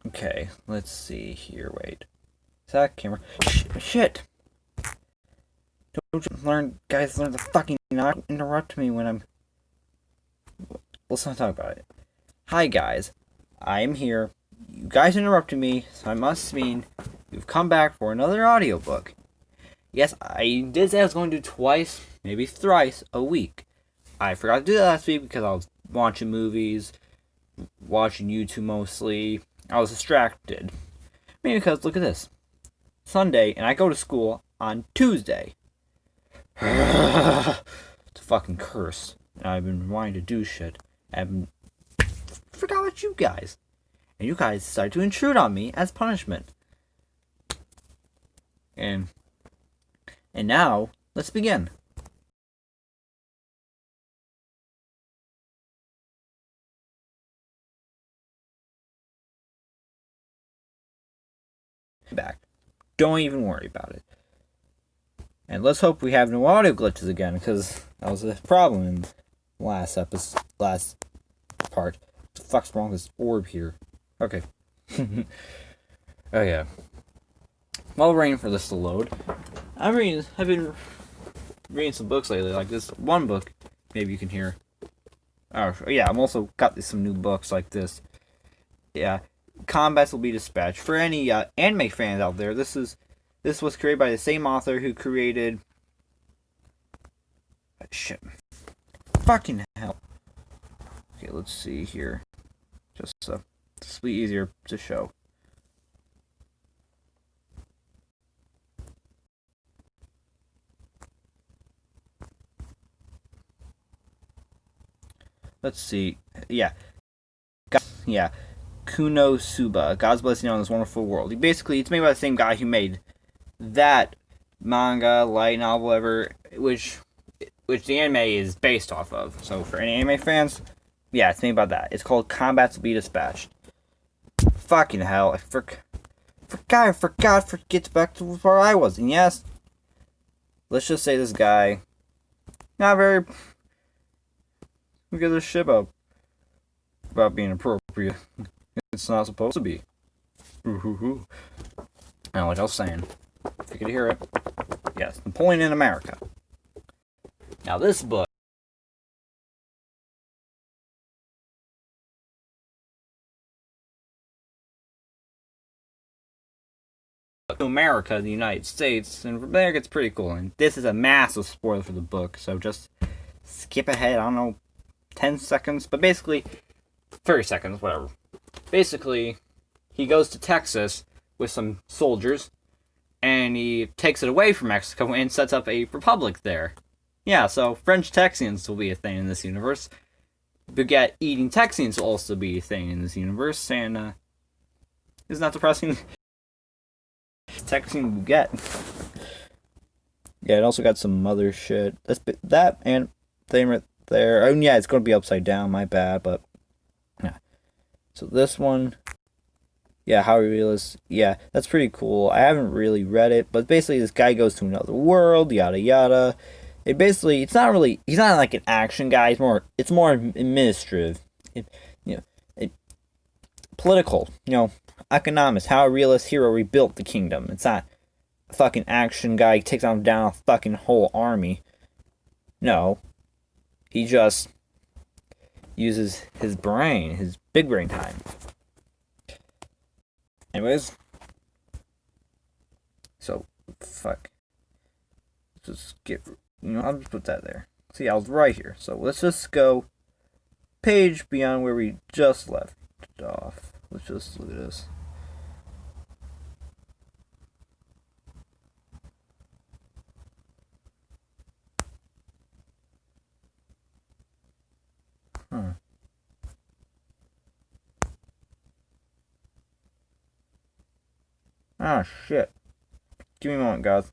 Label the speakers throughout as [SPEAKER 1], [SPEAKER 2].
[SPEAKER 1] Okay, let's see here. Wait. Is that camera? Shit! Don't you guys learn to fucking not interrupt me when I'm. Let's not talk about it. Hi, guys. I am here. You guys interrupted me, so I must mean you've come back for another audiobook. Yes, I did say I was going to do twice, maybe thrice a week. I forgot to do that last week because I was watching movies, watching YouTube mostly. I was distracted. Maybe because, look at this. Sunday, and I go to school on Tuesday. It's a fucking curse. And I've been wanting to do shit. And forgot about you guys. And you guys decided to intrude on me as punishment. And now, let's begin. Back. Don't even worry about it. And let's hope we have no audio glitches again, because that was a problem in the last part. What the fuck's wrong with this orb here? Okay. Oh yeah. While we're waiting for this to load, I've been reading some books lately, like this one book. Maybe you can hear. Oh yeah, I'm also got some new books like this. Yeah, Combats Will Be Dispatched. For any anime fans out there, this was created by the same author who created. Shit. Fucking hell. Okay, let's see here. Just this will be easier to show. Let's see. Yeah. Kunosuba, God's Blessing on This Wonderful World. It's made by the same guy who made that manga, light novel ever, which the anime is based off of. So for any anime fans, yeah, it's made by that. It's called Combats Will Be Dispatched. Fucking hell, I forgot, get back to where I was. And yes, let's just say this guy, not very, we give a shit about being appropriate. It's not supposed to be. I don't know what I was saying. If you could hear it. Yes, Napoleon in America. Now this book. To America, the United States, and from there it gets pretty cool. And this is a massive spoiler for the book, so just skip ahead, I don't know, 10 seconds, but basically 30 seconds, whatever. Basically, he goes to Texas with some soldiers, and he takes it away from Mexico and sets up a republic there. Yeah, so French Texians will be a thing in this universe. Baguette eating Texians will also be a thing in this universe, and isn't that depressing? Texian baguette. Yeah, it also got some other shit. That and thing right there. Oh yeah, it's gonna be upside down. My bad, but yeah. So this one, yeah, how realist. Yeah, that's pretty cool. I haven't really read it, but basically this guy goes to another world, yada yada. It's not really. He's not like an action guy. It's more administrative. Political. Economics. How a realist hero rebuilt the kingdom. It's not a fucking action guy who takes down a fucking whole army. No. He just uses his brain, his big brain time. Anyways. So, fuck. Just I'll just put that there. See, I was right here. So let's just go page beyond where we just left off. Let's just look at this. Ah, shit. Give me a moment, guys.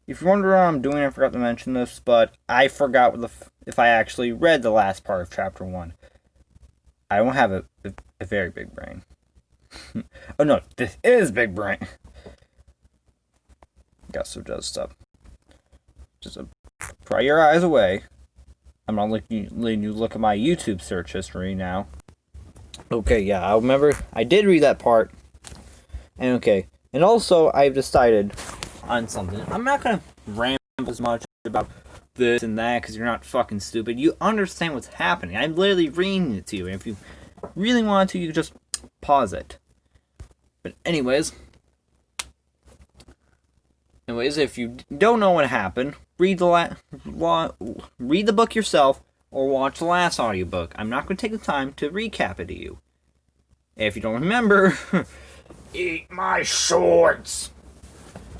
[SPEAKER 1] If you're wondering what I'm doing, I forgot to mention this, but I forgot if I actually read the last part of chapter 1. I don't have a very big brain. Oh no, this is big brain. Got some does stuff. Just pry your eyes away. I'm not letting you look at my YouTube search history now. Okay, yeah, I remember. I did read that part. And okay. And also, I've decided on something. I'm not gonna ramble as much about this and that because you're not fucking stupid. You understand what's happening. I'm literally reading it to you. And if you really want to, you can just pause it. But anyways, if you don't know what happened, read the book yourself or watch the last audiobook. I'm not going to take the time to recap it to you. If you don't remember, eat my shorts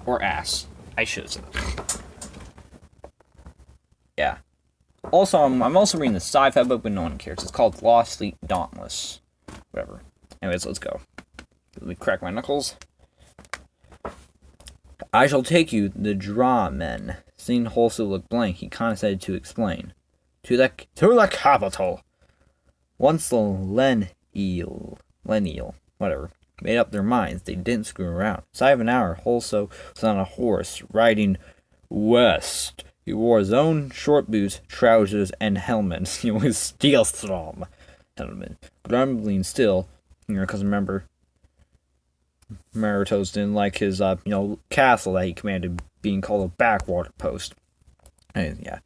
[SPEAKER 1] or ass. I should have said that. Yeah. Also, I'm also reading the sci-fi book, but no one cares. It's called Lost Fleet Dauntless. Whatever. Anyways, let's go. Let me crack my knuckles. I shall take you, the Drawmen. Seeing Holso look blank, he condescended to explain. To the capital. Once the Leneel, whatever, made up their minds, they didn't screw around. Inside of an hour, Holso was on a horse, riding west. He wore his own short boots, trousers, and helmet. He was Steelstrom. Grumbling still, because remember, Meritos didn't like his, castle that he commanded being called a backwater post. And yeah.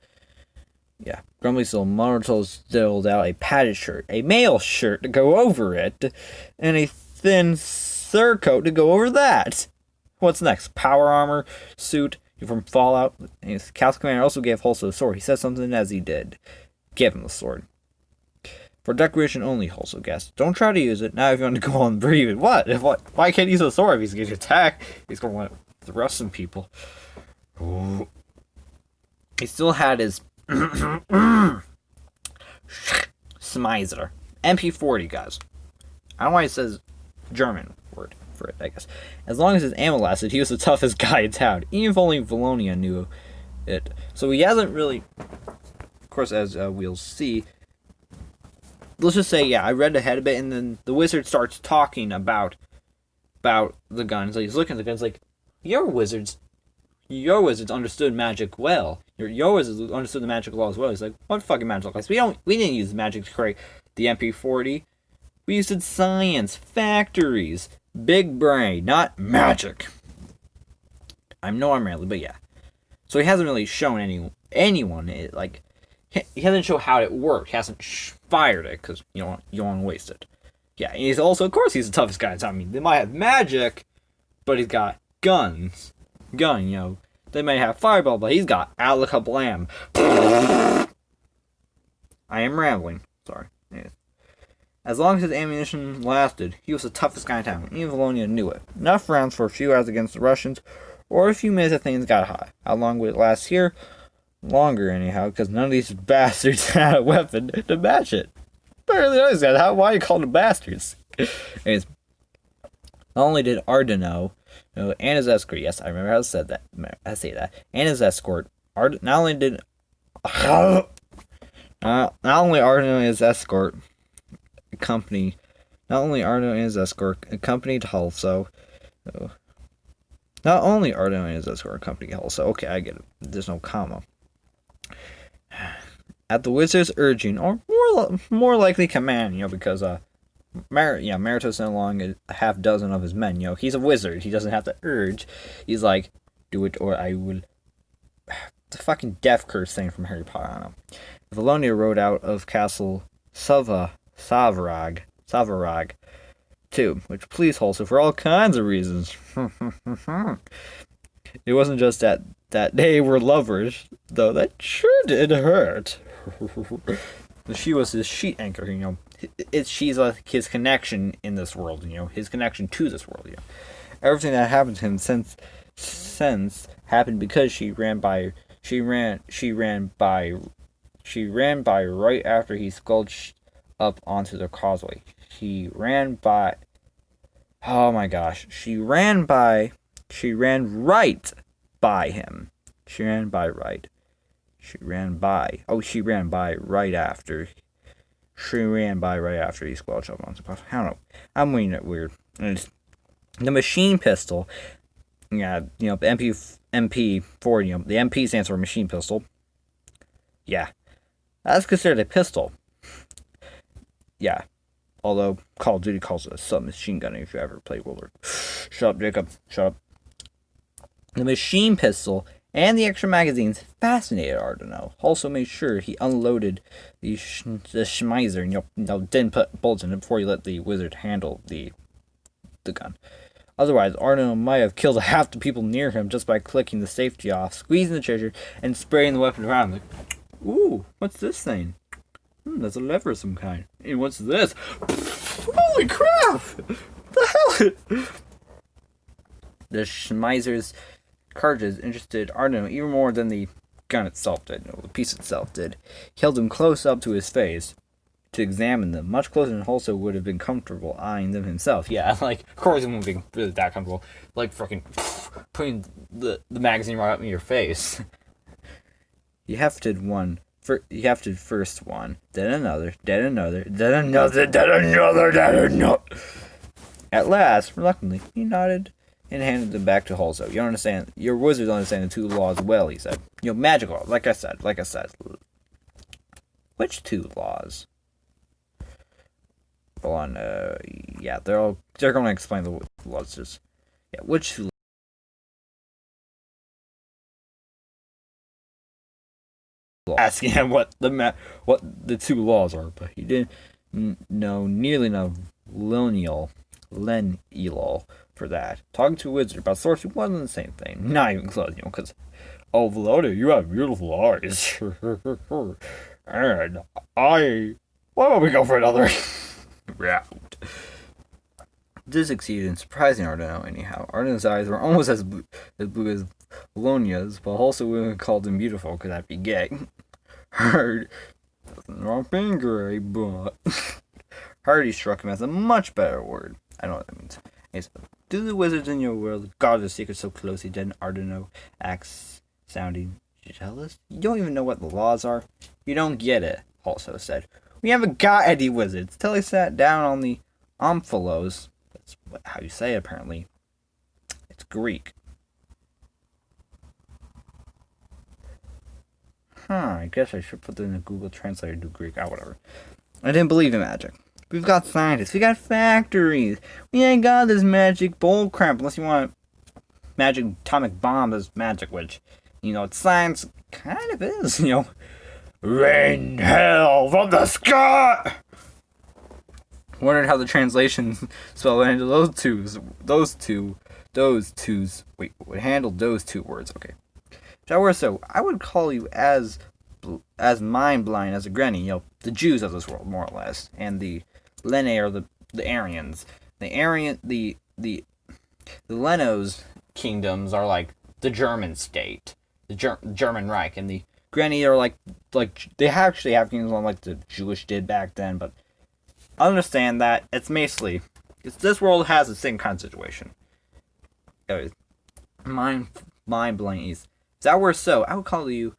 [SPEAKER 1] Grumbly still, Meritos filled out a padded shirt, a mail shirt to go over it, and a thin surcoat to go over that. What's next? Power armor, suit from Fallout. And his castle commander also gave Holso a sword. He said something as he did. Give him the sword. For decoration only, Holso guessed. Don't try to use it. Now if you want to go on breathing. What? Why can't he use a sword if he's going to attack? He's going to want to thrust some people. Ooh. He still had his Smizer. MP40, guys. I don't know why it says German word for it, I guess. As long as his ammo lasted, he was the toughest guy in town. Even if only Valonia knew it. So he hasn't really, of course, as we'll see, let's just say, yeah, I read ahead a bit, and then the wizard starts talking about the guns. Like, he's looking at the guns like, your wizards understood magic well. Your wizards understood the magic law as well. He's like, what fucking magic laws? We didn't use magic to create the MP40. We used science, factories, big brain, not magic. I'm rambling, but yeah. So he hasn't really shown anyone it, like, he hasn't shown how it worked. He hasn't fired it because you don't want to waste it. Yeah, and he's also, of course, he's the toughest guy in town. I mean, they might have magic, but he's got guns. They may have fireball, but he's got alakablam. I am rambling. Sorry. Anyways. As long as his ammunition lasted, he was the toughest guy in town. Even Valonia knew it. Enough rounds for a few hours against the Russians, or a few minutes if things got hot. How long would it last here? Longer, anyhow, because none of these bastards had a weapon to match it. Barely knows that. Why are you calling them bastards? Anyways, not only did Ardeno and his escort, yes, I remember how I say that, and his escort, not only Ardeno and his escort accompanied Hulso. Not only Ardeno and his escort accompanied Hulso. Okay, I get it. There's no comma. At the wizard's urging, or more likely command, because Meritos sent along a half dozen of his men. He's a wizard. He doesn't have to urge. He's like, do it or I will. The fucking death curse thing from Harry Potter. I don't know. Valonia rode out of Castle Savarag too, which pleased Holso for all kinds of reasons. It wasn't just that they were lovers, though that sure did hurt. She was his sheet anchor, she's like his connection in this world, his connection to this world, Everything that happened to him since happened because she ran by right after he skulked up onto the causeway. She ran right by him. She ran by right after he squelched up onto the causeway. I don't know. I'm reading it weird. And the machine pistol, the MP40, the MP stands for machine pistol. Yeah. That's considered a pistol. Yeah. although Call of Duty calls it a submachine gun if you ever play World War. Shut up, Jacob. Shut up. The machine pistol and the extra magazines fascinated Ardeno. Also made sure he unloaded the Schmeiser and didn't put bullets in it before he let the wizard handle the gun. Otherwise, Ardeno might have killed half the people near him just by clicking the safety off, squeezing the trigger, and spraying the weapon around. Like, ooh, what's this thing? That's a lever of some kind. And what's this? Holy crap! The hell? The Schmeizer's cartridges interested Ardeno even more than the gun itself did. No, the piece itself did. He held them close up to his face to examine them, much closer than Holso would have been comfortable eyeing them himself. Yeah, like, of course he wouldn't be really that comfortable. Like, fucking putting the magazine right up in your face. He hefted first one, then another, then another, then another, then another, then another. At last, reluctantly, he nodded and handed them back to Holso. You don't understand. Your wizards understand the two laws well, he said. Magic laws, like I said. Which two laws? Hold on, yeah, they're going to explain the laws. Just, yeah, which two? Asking him what the two laws are, but he didn't know nearly enough Lenial for that. Talking to a wizard about sorcery wasn't the same thing. Not even close, because, oh, Velota, you have beautiful eyes. And why don't we go for another round? This succeeded in surprising Ardeno anyhow. Ardeno's eyes were almost as blue as Bologna's, but also women called him beautiful. Could that be gay? Heard, nothing wrong being gay, but Hardy struck him as a much better word. I know what that means. Said, do the wizards in your world guard the secret so closely? Didn't Ardeno axe sounding jealous? You don't even know what the laws are. You don't get it. Also said, we haven't got any wizards. Till he sat down on the omphalos. That's how you say it, apparently. It's Greek. I guess I should put that in a Google Translator to Greek. Whatever. I didn't believe in magic. We've got scientists. We got factories. We ain't got this magic bull crap unless you want magic atomic bomb as magic, which, it's science kind of is, Rain hell from the sky! Wondered how the translations spell into those twos. Wait, would handle those two words. Okay. If that were so, I would call you as mind blind as a granny, the Jews of this world, more or less. And the Lene are the Aryans. The Lenos kingdoms are like the German state, the German Reich, and the Granny are like they actually have kingdoms on like the Jewish did back then, but understand that it's this world has the same kind of situation. Mind blind is. If that were so, I would call you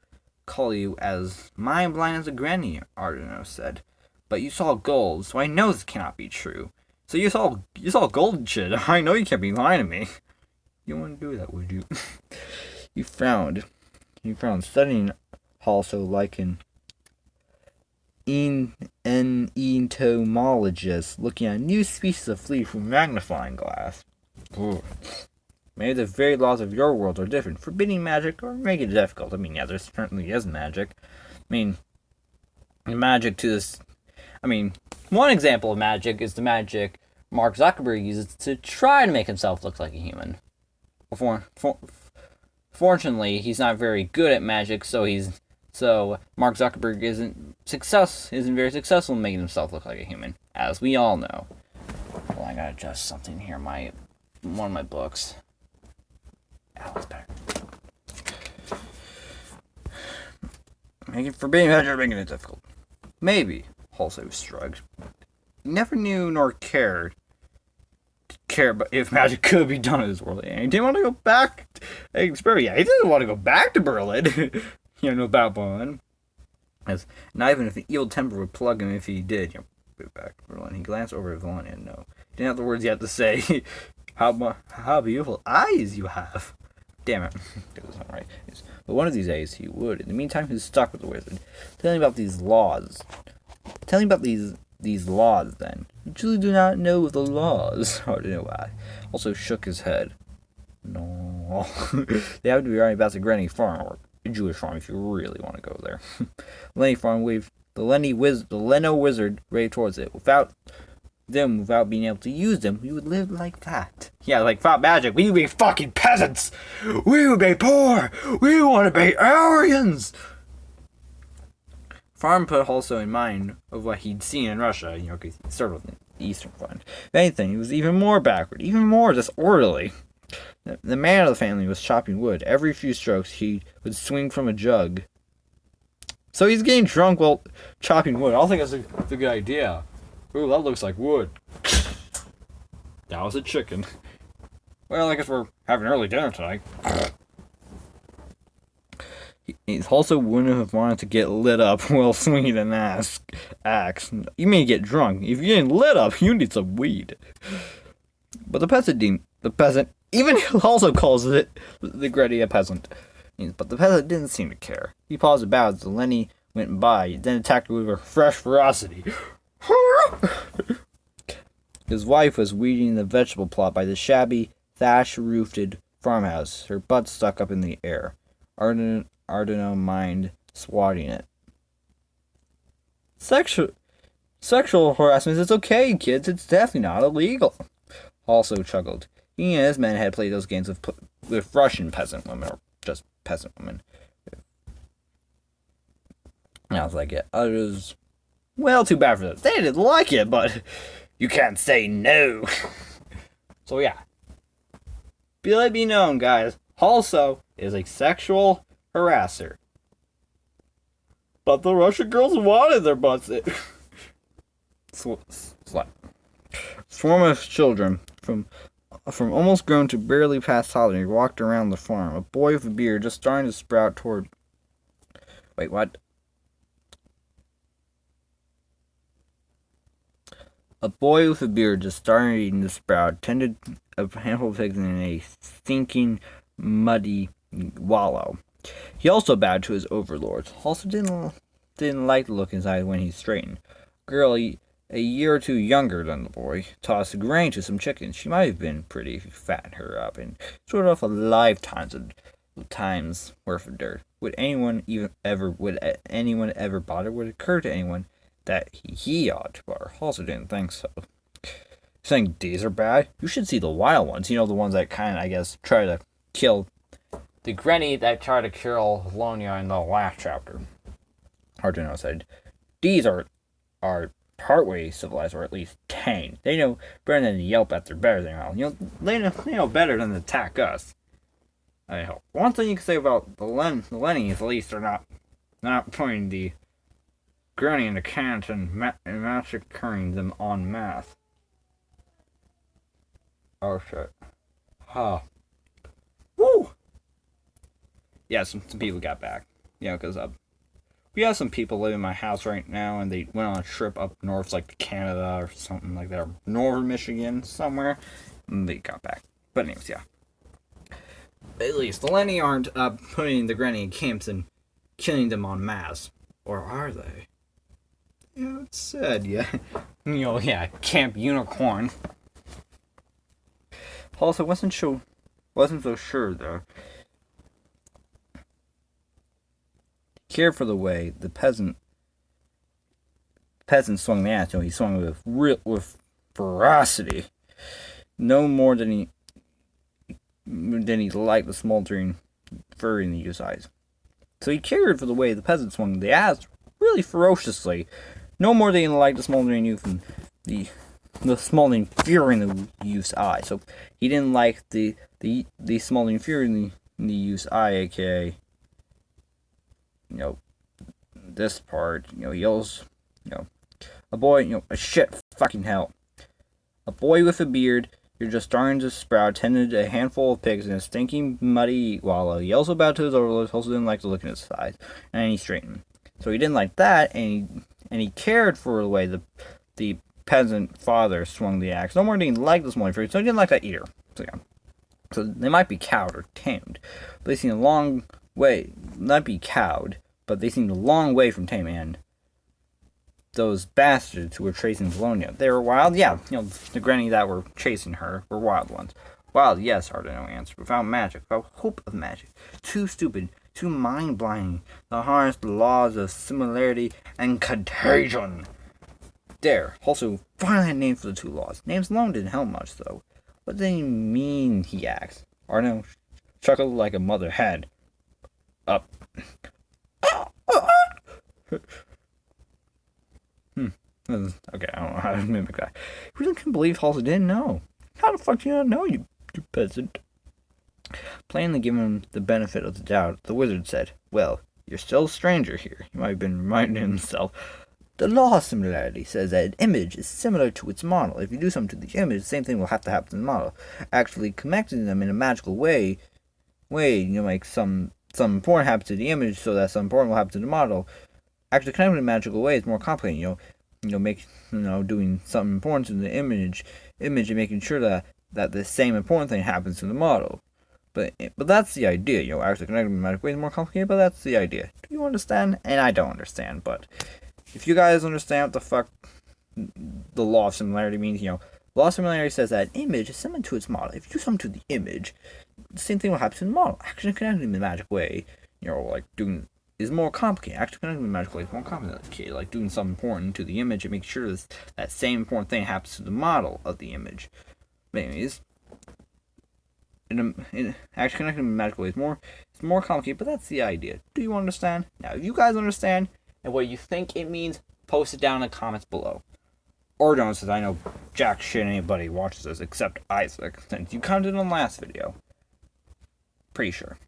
[SPEAKER 1] as mind blind as a granny, Ardeno said. But you saw gold, so I know this cannot be true. So you saw gold and shit. I know you can't be lying to me. You wouldn't do that, would you? You frowned studying also like an entomologist looking at a new species of flea through a magnifying glass. Ooh. Maybe the very laws of your world are different, forbidding magic or making it difficult. Yeah, there certainly is magic. Magic to this. One example of magic is the magic Mark Zuckerberg uses to try to make himself look like a human. Fortunately, he's not very good at magic, so Mark Zuckerberg isn't very successful in making himself look like a human, as we all know. Well, I gotta adjust something here. One of my books. That's better. Forbidding magic, making it difficult. Maybe. Also shrugged. He never knew nor cared but if magic could be done in this world. And he didn't want to go back to experiment. Yeah, he didn't want to go back to Berlin. About Berlin. Not even if the evil temper would plug him if he did. Go back to Berlin. He glanced over at Vaughn and no. He didn't have the words yet to say. How beautiful eyes you have. Damn it. That was not right. But one of these days he would. In the meantime, he was stuck with the wizard. Tell me about these laws. Tell me about these laws, then. You truly do not know the laws. I don't know why. Also shook his head. No. They have to be right about the Granny farm, or a Jewish farm if you really want to go there. Lenny farm waved the Leno wizard right towards it. Without being able to use them, we would live like that. Yeah, like without magic, we would be fucking peasants. We would be poor. We want to be Aryans. Farm put also in mind of what he'd seen in Russia, because he started with the Eastern Front. If anything, he was even more backward, even more disorderly. The man of the family was chopping wood. Every few strokes, he would swing from a jug. So he's getting drunk while chopping wood. I don't think that's a good idea. Ooh, that looks like wood. That was a chicken. Well, I guess we're having early dinner tonight. He also wouldn't have wanted to get lit up while swinging an axe. You mean get drunk. If you're getting lit up, you need some weed. But the peasant, even he also calls it the Gretty a peasant. But the peasant didn't seem to care. He paused about as the Lenny went by, then attacked her with a fresh ferocity. His wife was weeding the vegetable plot by the shabby, thatch-roofed farmhouse, her butt stuck up in the air. Ardeno mind swatting it. Sexual harassment is okay, kids. It's definitely not illegal. Also chuckled. He and his men had played those games with Russian peasant women, or just peasant women. And I was like, yeah, it was, well, too bad for them. They didn't like it, but you can't say no. So yeah. Let me known, guys. Also is a sexual harasser. But the Russian girls wanted their butts. Swarm of children from almost grown to barely past toddler walked around the farm. A boy with a beard just starting to sprout toward. Wait, what? A boy with a beard just starting to sprout tended a handful of pigs in a stinking, muddy wallow. He also bowed to his overlords. Also didn't like the look in his eyes when he straightened. Girl, a year or two younger than the boy, tossed grain to some chickens. She might have been pretty if you fattened her up and sort of a lifetime's worth of dirt. Would anyone ever bother? Would it occur to anyone that he ought to bother? Also didn't think so. Saying these are bad? You should see the wild ones. The ones that kind of, I guess, try to kill the granny that tried to kill Lonia in the last chapter. Arjuna said, these are partway civilized, or at least tame. They know better than to yelp at their betters around. They know better than to attack us. I hope. One thing you can say about the Lennies, at least, they're not putting the granny in the cans and massacring them en masse. Oh shit. Huh. Woo! Yeah, some people got back. Because we have some people living in my house right now, and they went on a trip up north, like to Canada or something like that, or northern Michigan, somewhere, and they got back. But anyways, yeah. At least, the Lenny aren't putting the granny in camps and killing them en masse. Or are they? Yeah, it's said, yeah. Yeah, Camp Unicorn. Also, wasn't so sure, though. Cared for the way the peasant swung the axe. He swung with ferocity, no more than he liked the smoldering fur in the youth's eyes. So he cared for the way the peasant swung the axe really ferociously, no more than he liked the smoldering youth and the smoldering fury in the youth's eye. So he didn't like the smoldering fury in the youth's eye, aka this part, he yells, a boy, a shit, fucking hell. A boy with a beard, you're just starting to sprout, tended a handful of pigs in a stinking, muddy wallow. He also bowed to his overlords, also didn't like to look at his thighs, and he straightened. So he didn't like that, and he cared for the way the peasant father swung the axe. No more than he liked the smoldering fury, so he didn't like that either. So yeah. So they might be cowed or tamed, but they seem a long way, not be cowed, but they seemed a long way from tame, and those bastards who were chasing Bologna. They were wild? Yeah, the granny that were chasing her were wild ones. Wild, yes, Ardeno answered, without magic, without hope of magic. Too stupid, too mind-blinding to harness the laws of similarity and contagion. There, also, finally had names for the two laws. Names alone didn't help much, though. What do they mean, he asked. Ardeno chuckled like a mother hen. Up. Okay, I don't know how to mimic that. I really couldn't believe Halsey didn't know. How the fuck do you not know, you peasant? Plainly giving him the benefit of the doubt, the wizard said, well, you're still a stranger here. He might have been reminding himself. The law of similarity says that an image is similar to its model. If you do something to the image, the same thing will have to happen to the model. Actually connecting them in a magical way, like some important happens to the image so that some important will happen to the model. Actually connecting in a magical way is more complicated, doing something important to the image and making sure that the same important thing happens to the model. But that's the idea, actually connecting in a magical way is more complicated, but that's the idea. Do you understand? And I don't understand, but if you guys understand what the fuck the law of similarity means, law of similarity says that an image is similar to its model. If you do something to the image, the same thing will happen to the model. Actually connecting in a magic way, doing is more complicated. Actually connecting in a magic way is more complicated. Like doing something important to the image and make sure that same important thing happens to the model of the image. But anyways, actually connecting in a magic way is more complicated, but that's the idea. Do you understand? Now, if you guys understand and what you think it means, post it down in the comments below. Or don't, since I know jack shit anybody watches this except Isaac, since you commented on the last video. Pretty sure.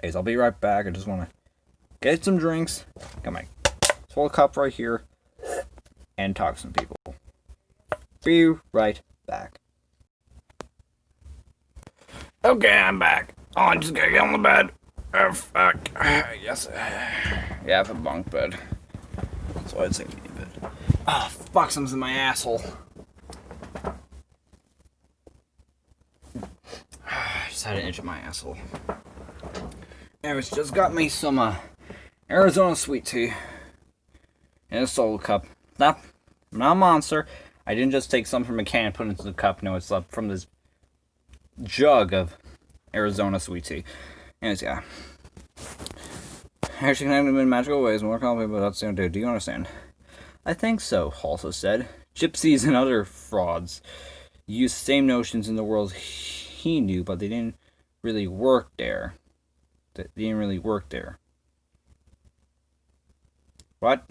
[SPEAKER 1] Anyways, I'll be right back. I just want to get some drinks, got my full cup right here, and talk to some people. Be right back. Okay, I'm back. Oh, I just gotta get on the bed. Oh, fuck. Yes. Yeah, I have a bunk bed. That's why it's like a bed. Oh, fuck, something's in my asshole. I just had an itch in my asshole. Anyways, just got me some Arizona sweet tea in a solo cup. Not a monster. I didn't just take some from a can and put it into the cup. No, it's from this jug of Arizona sweet tea. Anyways, yeah. Actually connected in magical ways, more complicated, but that's the idea. Do you understand? I think so, also said. Gypsies and other frauds use the same notions in the world he knew, but they didn't really work there. What?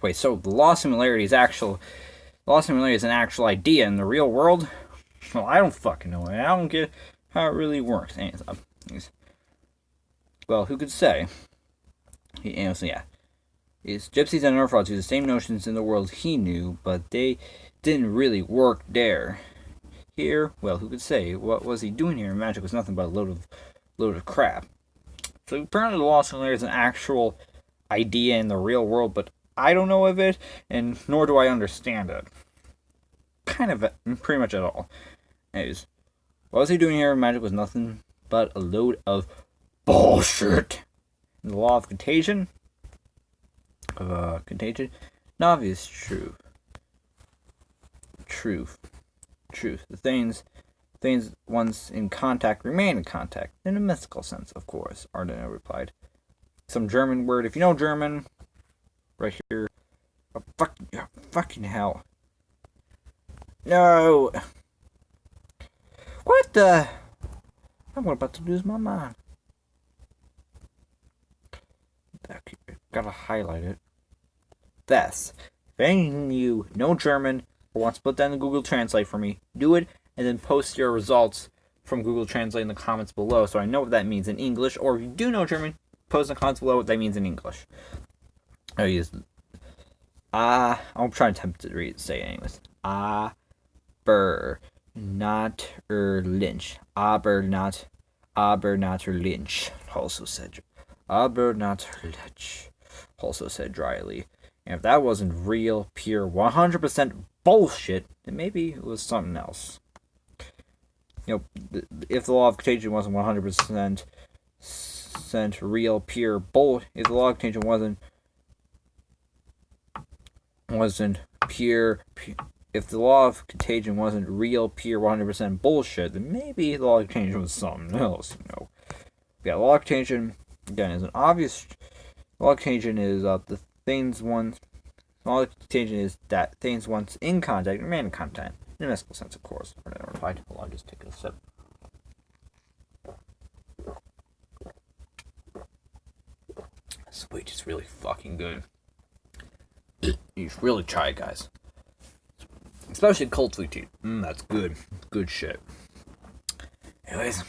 [SPEAKER 1] Wait, so the law of similarity is an actual idea in the real world? Well, I don't fucking know. I don't get how it really works. Well, who could say? Yeah. It's gypsies and other frauds use the same notions in the world he knew, but they didn't really work there. Here, well, who could say? What was he doing here? Magic was nothing but a load of crap. So apparently the law of similarity is an actual idea in the real world, but I don't know of it, and nor do I understand it. Pretty much at all. Anyways, what was he doing here? Magic was nothing but a load of bullshit. The law of contagion? Not obvious truth. The things once in contact remain in contact, in a mystical sense, of course, Ardeno replied. Some German word, if you know German, right here. Oh, fucking hell. No! What the? I'm about to lose my mind. Gotta highlight it. If any of you know German or want to put that in the Google Translate for me, do it and then post your results from Google Translate in the comments below so I know what that means in English. Or if you do know German, post in the comments below what that means in English. I'll try to say it anyways. Aber not Lynch. Aber not Lynch. Also said. Aber not Lynch. Also said dryly. And if that wasn't real, pure, 100% bullshit, then maybe it was something else. If the law of contagion wasn't 100% real, pure bull, if the law of contagion wasn't wasn't pure, if the law of contagion wasn't real, pure, 100% bullshit, then maybe the law of contagion was something else, Yeah, law of contagion, again, is an obvious. Law of contagion is the things once. Law of contagion is that things once in contact remain in contact. In a mystical sense, of course. I never replied. Hold on, just take a sip. This wheat is really fucking good. You should really try it, guys. Especially cold sweet tea. That's good. Good shit. Anyways.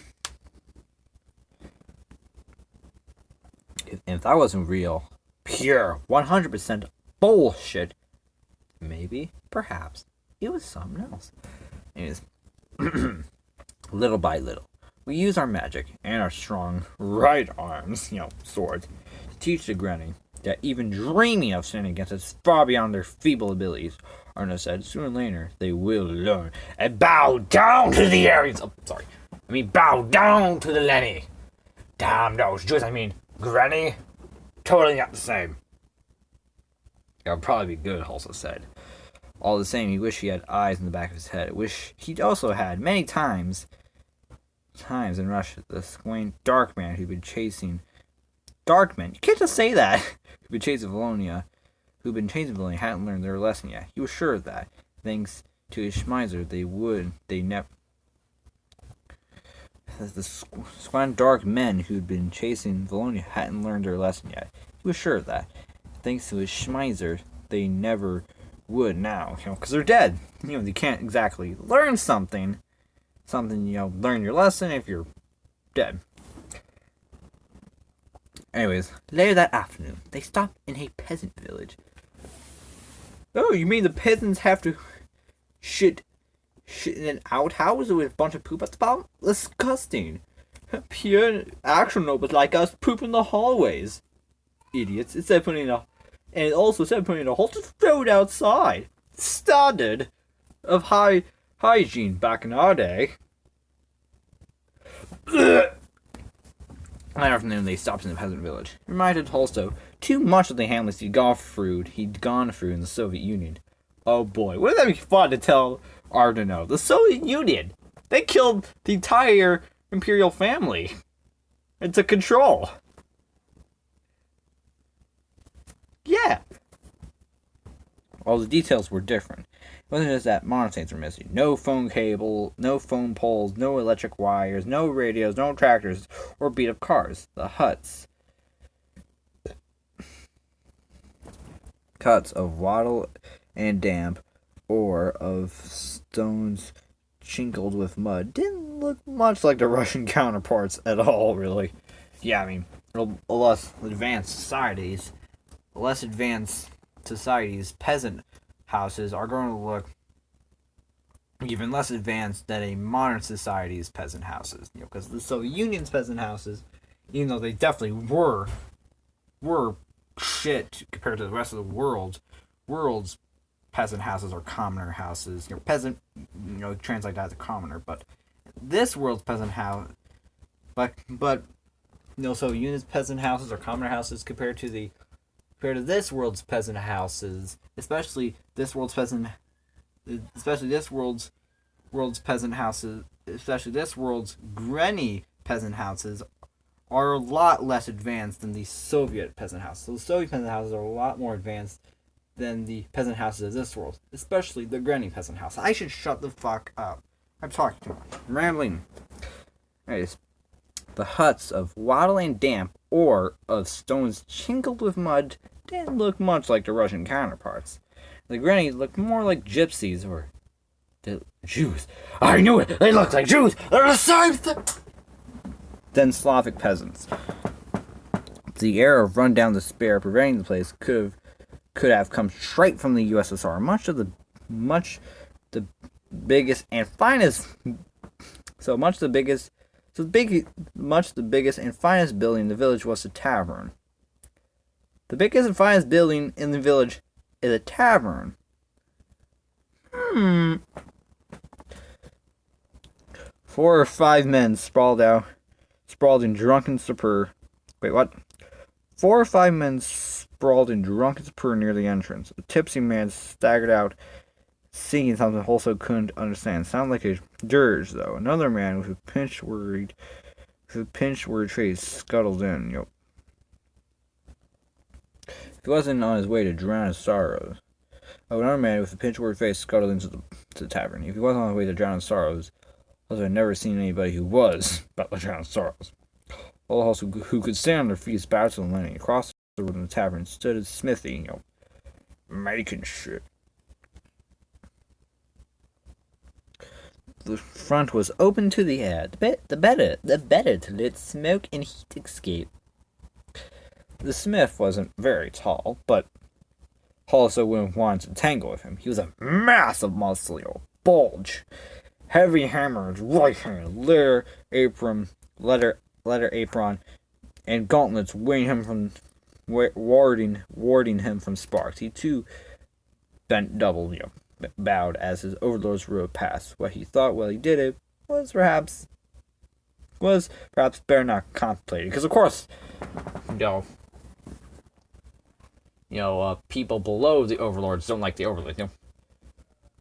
[SPEAKER 1] If that wasn't real, pure, 100% bullshit, maybe, perhaps, it was something else. Anyways. Little by little, we use our magic and our strong right arms, swords, to teach the Granny that even dreaming of standing against us far beyond their feeble abilities. Arno said, sooner or later, they will learn and bow down to the Aryans. Bow down to the Lenny. Damn those Jews, Granny. Totally not the same. It would probably be good, also said. All the same, he wished he had eyes in the back of his head. Wish he'd also had, many times in Russia, the quaint dark man who'd been chasing... Darkman? You can't just say that! Who'd been chasing Valonia, hadn't learned their lesson yet. He was sure of that. Thanks to his Schmeiser, the squan dark men who'd been chasing Valonia hadn't learned their lesson yet. He was sure of that. Thanks to his Schmeiser, they never would now, because they're dead. They can't exactly learn something, learn your lesson if you're dead. Anyways, later that afternoon, they stopped in a peasant village. Oh, you mean the peasants have to shit in an outhouse with a bunch of poop at the bottom? Disgusting. Pure action nobles like us poop in the hallways. Idiots. It also said putting in a hole, just throw it outside. Standard of high hygiene back in our day. That afternoon, they stopped in the peasant village. It reminded Tolstoy too much of the hamlets he'd gone through in the Soviet Union. Oh boy, wouldn't that be fun to tell Ardeno? The Soviet Union! They killed the entire imperial family and took control. Yeah. All the details were different. It wasn't just that modern things were missing. No phone cable, no phone poles, no electric wires, no radios, no tractors, or beat-up cars. The huts of wattle and damp, or of stones chinkled with mud, didn't look much like the Russian counterparts at all, really. Yeah, less advanced societies, peasant houses are going to look even less advanced than a modern society's peasant houses. Because the Soviet Union's peasant houses, even though they definitely were shit compared to the rest of the world's peasant houses are commoner houses. Peasant, translate that to commoner, but this world's peasant house, Soviet Union's peasant houses are commoner houses compared to this world's peasant houses, especially this world's Granny peasant houses are a lot less advanced than the Soviet peasant houses. So the Soviet peasant houses are a lot more advanced than the peasant houses of this world, especially the Granny peasant house. I should shut the fuck up. I'm talking too much. I'm rambling. Anyways, the huts of wattle and damp, or of stones chinkled with mud, didn't look much like the Russian counterparts. The Grannies looked more like gypsies or Jews. I knew it! They looked like Jews! They're the same thing! Than Slavic peasants. The air of run-down despair pervading the place could have come straight from the USSR. Much the biggest and finest building in the village was a tavern. The biggest and finest building in the village is a tavern. 4 or 5 men sprawled in drunken stupor. Wait, what? 4 or 5 men sprawled and drunk as a purr near the entrance. A tipsy man staggered out, singing something Halsey couldn't understand. Sounded like a dirge, though. Another man with a pinched, worried face scuttled in. Yep. He wasn't on his way to drown his sorrows. Oh, another man with a pinched, worried face scuttled into the tavern. If he wasn't on his way to drown his sorrows, Halsey had never seen anybody who was about to drown his sorrows. All the Halsey who could stand on their feet bowed to the landing. Across the road in the tavern stood a smithy, making shit. The front was open to the air. The better to let smoke and heat escape. The smith wasn't very tall, but Halsey wouldn't want to tangle with him. He was a massive muscular bulge, heavy hammered right hand, leather apron, and gauntlets warding him from sparks. He too bent double, bowed as his overlords rode past. What he thought while he did it was perhaps better not contemplated, because of course, people below the overlords don't like the overlords.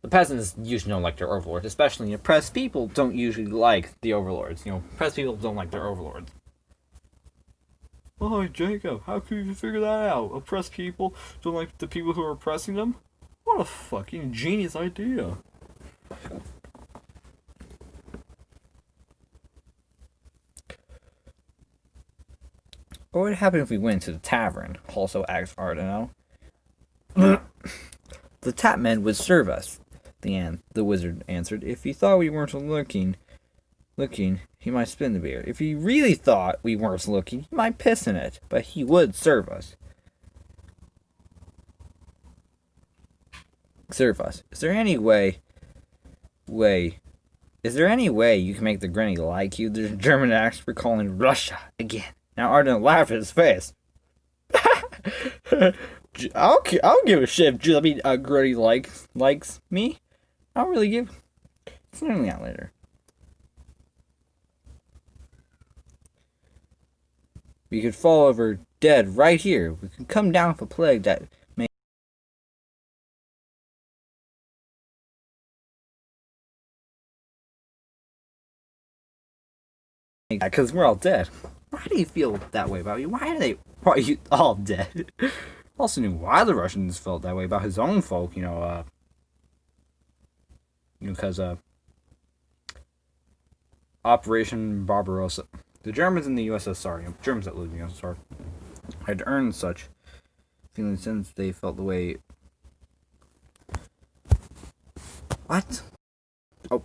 [SPEAKER 1] The peasants usually don't like their overlords, especially oppressed people don't usually like the overlords. Oppressed people don't like their overlords. Oh, Jacob, how could you figure that out? Oppressed people don't like the people who are oppressing them? What a fucking genius idea. What would happen if we went to the tavern? Also asked Ardeno. The tapman would serve us, the wizard answered. If he thought we weren't looking, he might spin the beer. If he really thought we weren't looking, he might piss in it, but he would serve us. Is there any way you can make the granny like you? The German acts recalling Russia again. Now Ardeno laughed at his face. I'll give a shit if Granny likes me. I'll really give. It's learning out later. We could fall over dead right here. We could come down with a plague that may. Because we're all dead. Why do you feel that way about me? Why are you all dead? Also knew why the Russians felt that way about his own folk, because Operation Barbarossa. The Germans in the USSR, Germans that lived in the USSR, had earned such feelings since they felt the way. What? Oh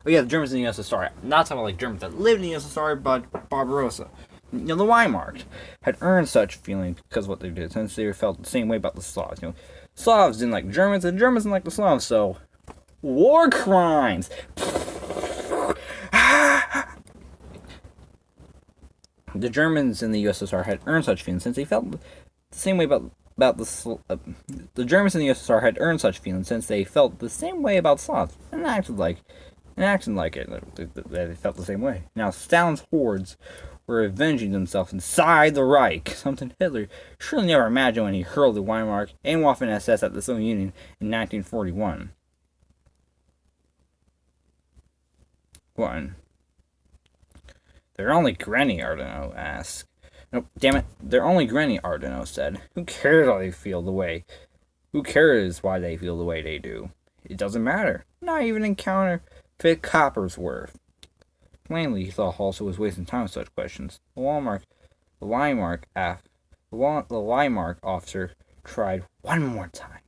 [SPEAKER 1] yeah, the Germans in the USSR. Not talking about Germans that lived in the USSR, but Barbarossa. The Weimar had earned such feelings because of what they did, since they felt the same way about the Slavs. Slavs didn't like Germans, and Germans didn't like the Slavs, so war crimes. The Germans in the USSR had earned such feelings since they felt the same way about the Germans in the USSR had earned such feelings since they felt the same way about Slavs and acted like it. They felt the same way. Now Stalin's hordes were avenging themselves inside the Reich, something Hitler surely never imagined when he hurled the Weimar and Waffen SS at the Soviet Union in 1941. One. They're only Granny, Ardeno asked. No, damn it, they're only Granny, Ardeno said. Who cares why they feel the way? Who cares why they feel the way they do? It doesn't matter. Not even in counterfeit copper's worth. Plainly, he thought Halsey was wasting time with such questions. The Weimar officer tried one more time.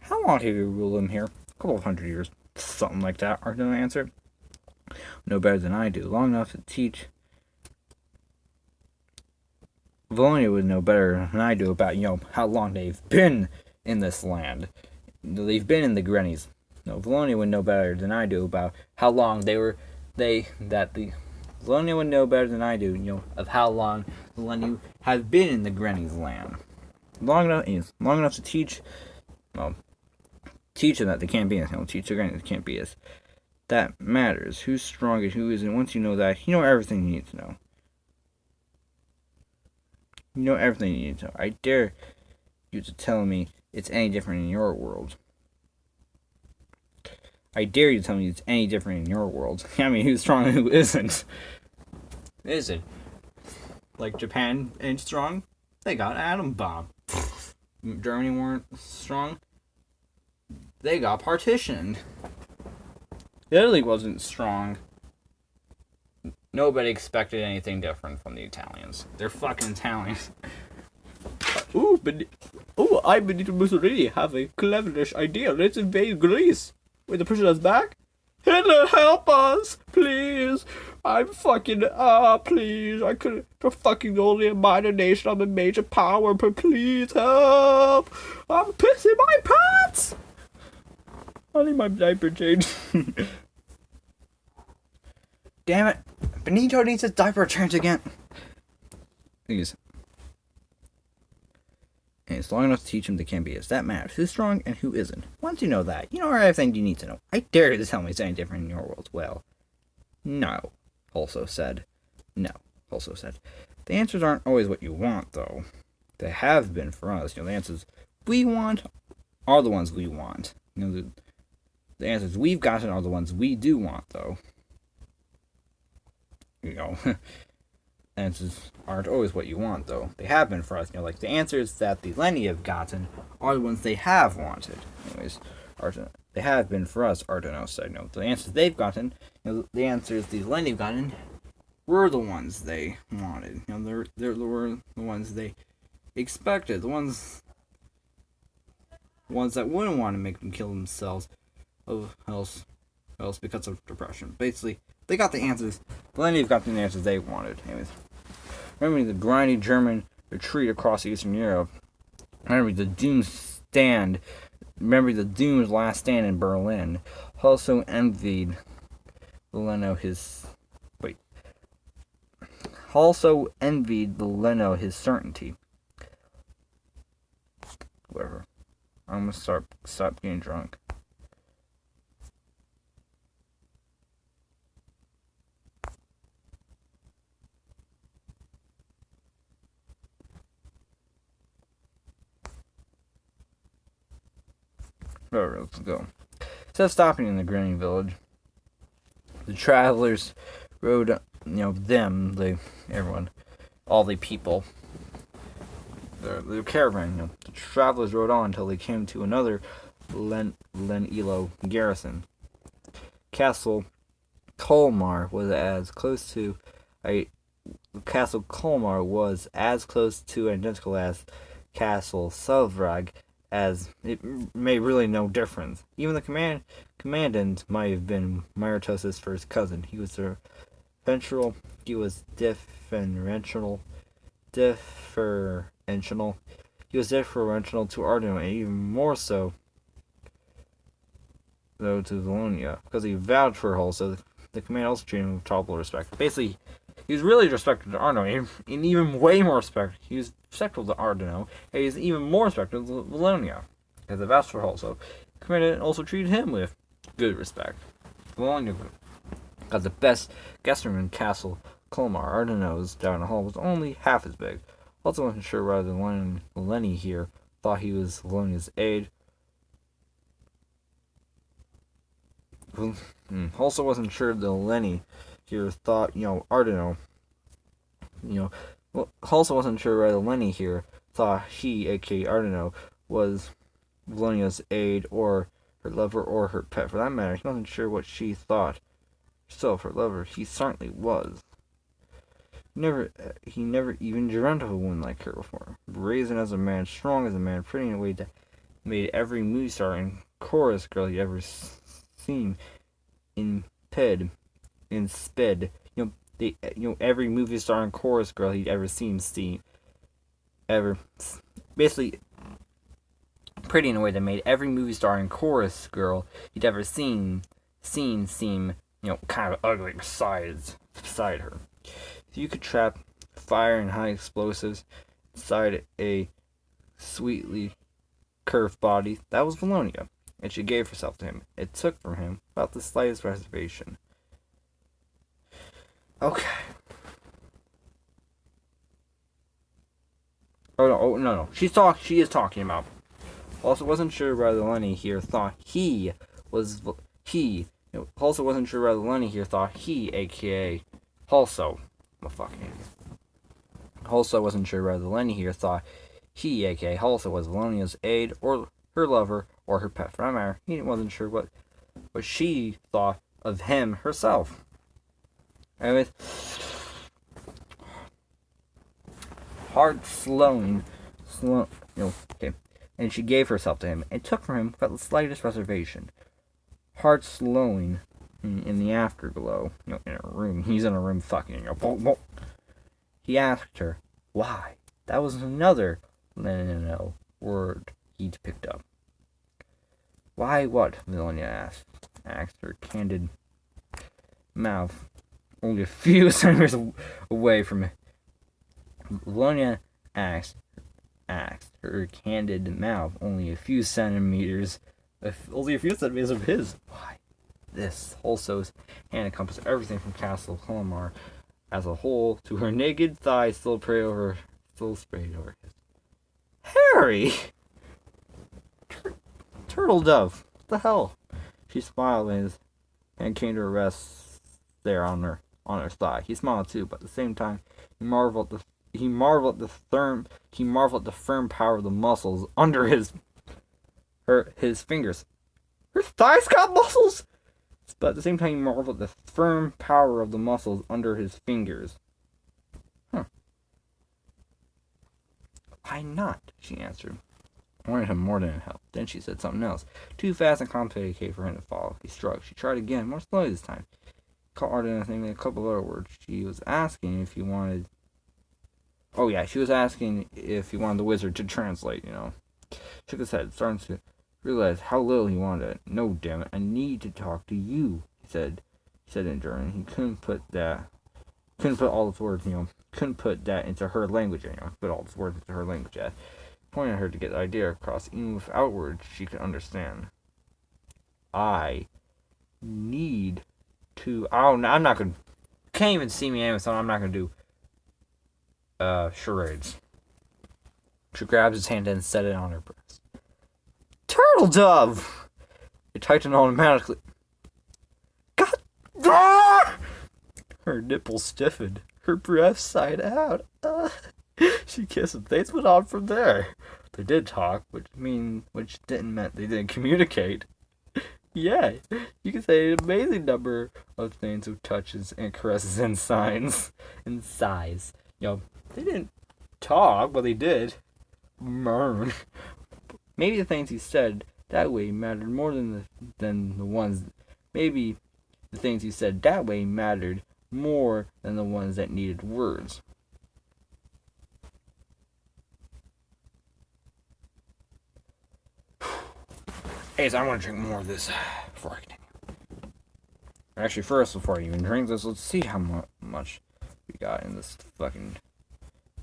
[SPEAKER 1] How long have you ruled him here? A couple of 100 years. Something like that, Ardeno answered. No better than I do. Long enough to teach. Valonia would know better than I do about, how long they've been in this land. They've been in the Grannies. No, Valonia would know better than I do about how long Valonia would know better than I do, of how long the Lenny have been in the Granny's land. Long enough to teach them that they can't be us. Teach the Granny they can't be us. That matters. Who's strong and who isn't. Once you know that, you know everything you need to know. You know everything you need to know. I dare you to tell me it's any different in your world. I dare you to tell me it's any different in your world. I mean, who's strong and who isn't? Is it? Like Japan ain't strong? They got atom bomb. Germany weren't strong? They got partitioned. Italy wasn't strong. Nobody expected anything different from the Italians. They're fucking Italians. I, Benito Mussolini, have a cleverish idea. Let's invade Greece. Wait, the person is back? Hitler, help us! Please! I'm fucking, please. I could, we're fucking only a minor nation. I'm a major power, but please help! I'm pissing my pants! I need my diaper changed. Damn it. Benito needs his diaper changed again. Please. And it's long enough to teach him they can't be as that matters. Who's strong and who isn't. Once you know that, you know everything you need to know. I dare you to tell me it's any different in your world. Well, no, also said. No, also said. The answers aren't always what you want, though. They have been for us. You know, the answers we want are the ones we want. You know, the answers we've gotten are the ones we do want, though. You know, answers aren't always what you want, though. They have been for us. You know, like the answers that the Lenny have gotten are the ones they have wanted. Anyways, they have been for us, Ardenos said. You know, the answers they've gotten, you know, the answers the Lenny have gotten were the ones they wanted. You know, they were the ones they expected. The ones that wouldn't want to make them kill themselves, else because of depression. Basically, they got the answers. The Lenny have got the answers they wanted. Anyways, remember the grinding German retreat across Eastern Europe. Remember the Doom's last stand in Berlin. Also envied Leno his certainty. Whatever. I'm gonna stop getting drunk. Alright, let's go. Instead of stopping in the grinning village, the travelers rode, everyone, all the people, the caravan, the travelers rode on until they came to another Len-Elo garrison. Castle Colmar was as close to identical as Castle Selvrag as it made really no difference. Even the commandant might have been Myrtos's first cousin. He was differential to Ardeno, and even more so though to Valonia, because he vouched for Hull, so the command also treated him with total respect. Basically, he was really respected to Ardeno, and even way more respect. He was respectful to Ardeno, and he was even more respectful to Valonia, because he vouched for Hull, so the command also treated him with good respect. Valonia got the best guest room in Castle Colmar. Ardeno's down in Hull was only half as big. Also wasn't sure whether Lenny here thought he was Valonia's aide. Also wasn't sure the Lenny here thought, Ardeno, also wasn't sure whether Lenny here thought he, aka Ardeno, was Valonia's aide or her lover or her pet. For that matter, he wasn't sure what she thought herself, her lover. He certainly was. He never even dreamt of a woman like her before. Brazen as a man, strong as a man, pretty in a way that made every movie star and chorus girl you ever seen every movie star and chorus girl he'd ever basically pretty in a way that made every movie star and chorus girl he'd ever seen seem kind of ugly beside her. If you could trap fire and high explosives inside a sweetly curved body, that was Valonia, and she gave herself to him. It took from him without the slightest reservation. Okay. No. She is talking about. Also wasn't sure whether Lenny here thought he was he. Also wasn't sure whether Lenny here thought he, aka Also. I'm a fucking idiot. Also wasn't sure whether Lenny here thought he, aka Also, was Valonia's aide or her lover or her pet for that matter. He wasn't sure what she thought of him herself. Anyways, heart slowing, okay. And she gave herself to him and took from him without the slightest reservation. Heart slowing in the afterglow, in a room. He's in a room fucking, He asked her, why? That was another word he'd picked up. Why what? Valonia asked her candid mouth only a few centimeters away from it. Valonia asked her candid mouth only a few centimeters of his. Why? This Holso's hand encompassed everything from Castle Colmar as a whole to her naked thighs still sprayed over his. Harry! Turtle dove! What the hell? She smiled and his hand came to rest there on her thigh. He smiled too, but at the same time he marveled at the firm power of the muscles under his fingers. Her thighs got muscles! But at the same time he marveled at the firm power of the muscles under his fingers. Why not? She answered. I wanted him more than help. Then she said something else. Too fast and complicated for him to follow. He shrugged. She tried again, more slowly this time. Caught harder than anything, a couple other words. She was asking if he wanted... she was asking if he wanted the wizard to translate, Shook his head, starting to realize how little he wanted it. No, damn it, I need to talk to you, he said in German. He couldn't put all his words, couldn't put that into her language, put all his words into her language yet. Pointed at her to get the idea across, even without words she could understand. I need to... I'm not gonna... Can't even see me anyway, so I'm not gonna do charades. She grabbed his hand and set it on her breast. Turtle dove! It tightened automatically. God! Ah! Her nipples stiffened. Her breath sighed out. She kissed him. Things went on from there. They did talk, which didn't mean they didn't communicate. Yeah, you can say an amazing number of things with touches and caresses and signs and sighs. They didn't talk, but they did. Murn. Maybe the things he said that way mattered more than the ones. Maybe the things he said that way mattered more than the ones that needed words. Hey, so I want to drink more of this before I continue. Actually, first, before I even drink this, let's see how much we got in this fucking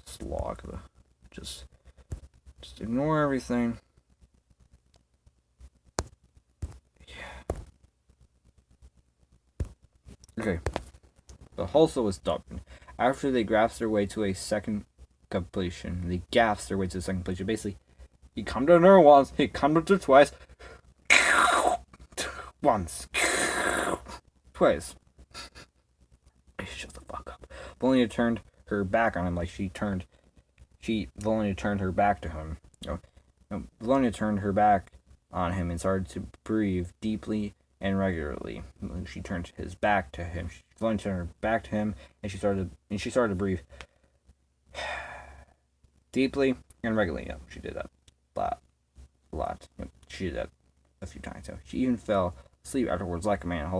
[SPEAKER 1] slog. Just ignore everything. Yeah. Okay. The Hulsa was stubborn. After they gasped their way to a second completion, basically, he come to her once, he come to her twice. Once. Twice. Shut the fuck up. Valonia turned her back on him like Valonia turned her back to him. Valonia turned her back on him and started to breathe deeply and regularly. She turned his back to him. Valonia turned her back to him and she started to breathe deeply and regularly. She did that a lot. She did that a few times. She even fell asleep afterwards like a man.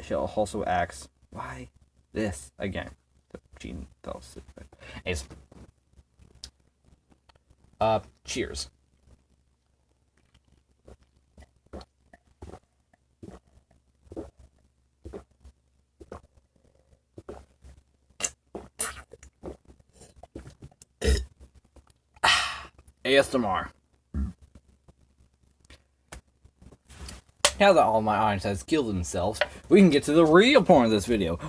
[SPEAKER 1] She also asks, why this again? She fell asleep. Anyways, cheers. ASMR. Now that all my audience has killed themselves, we can get to the real point of this video.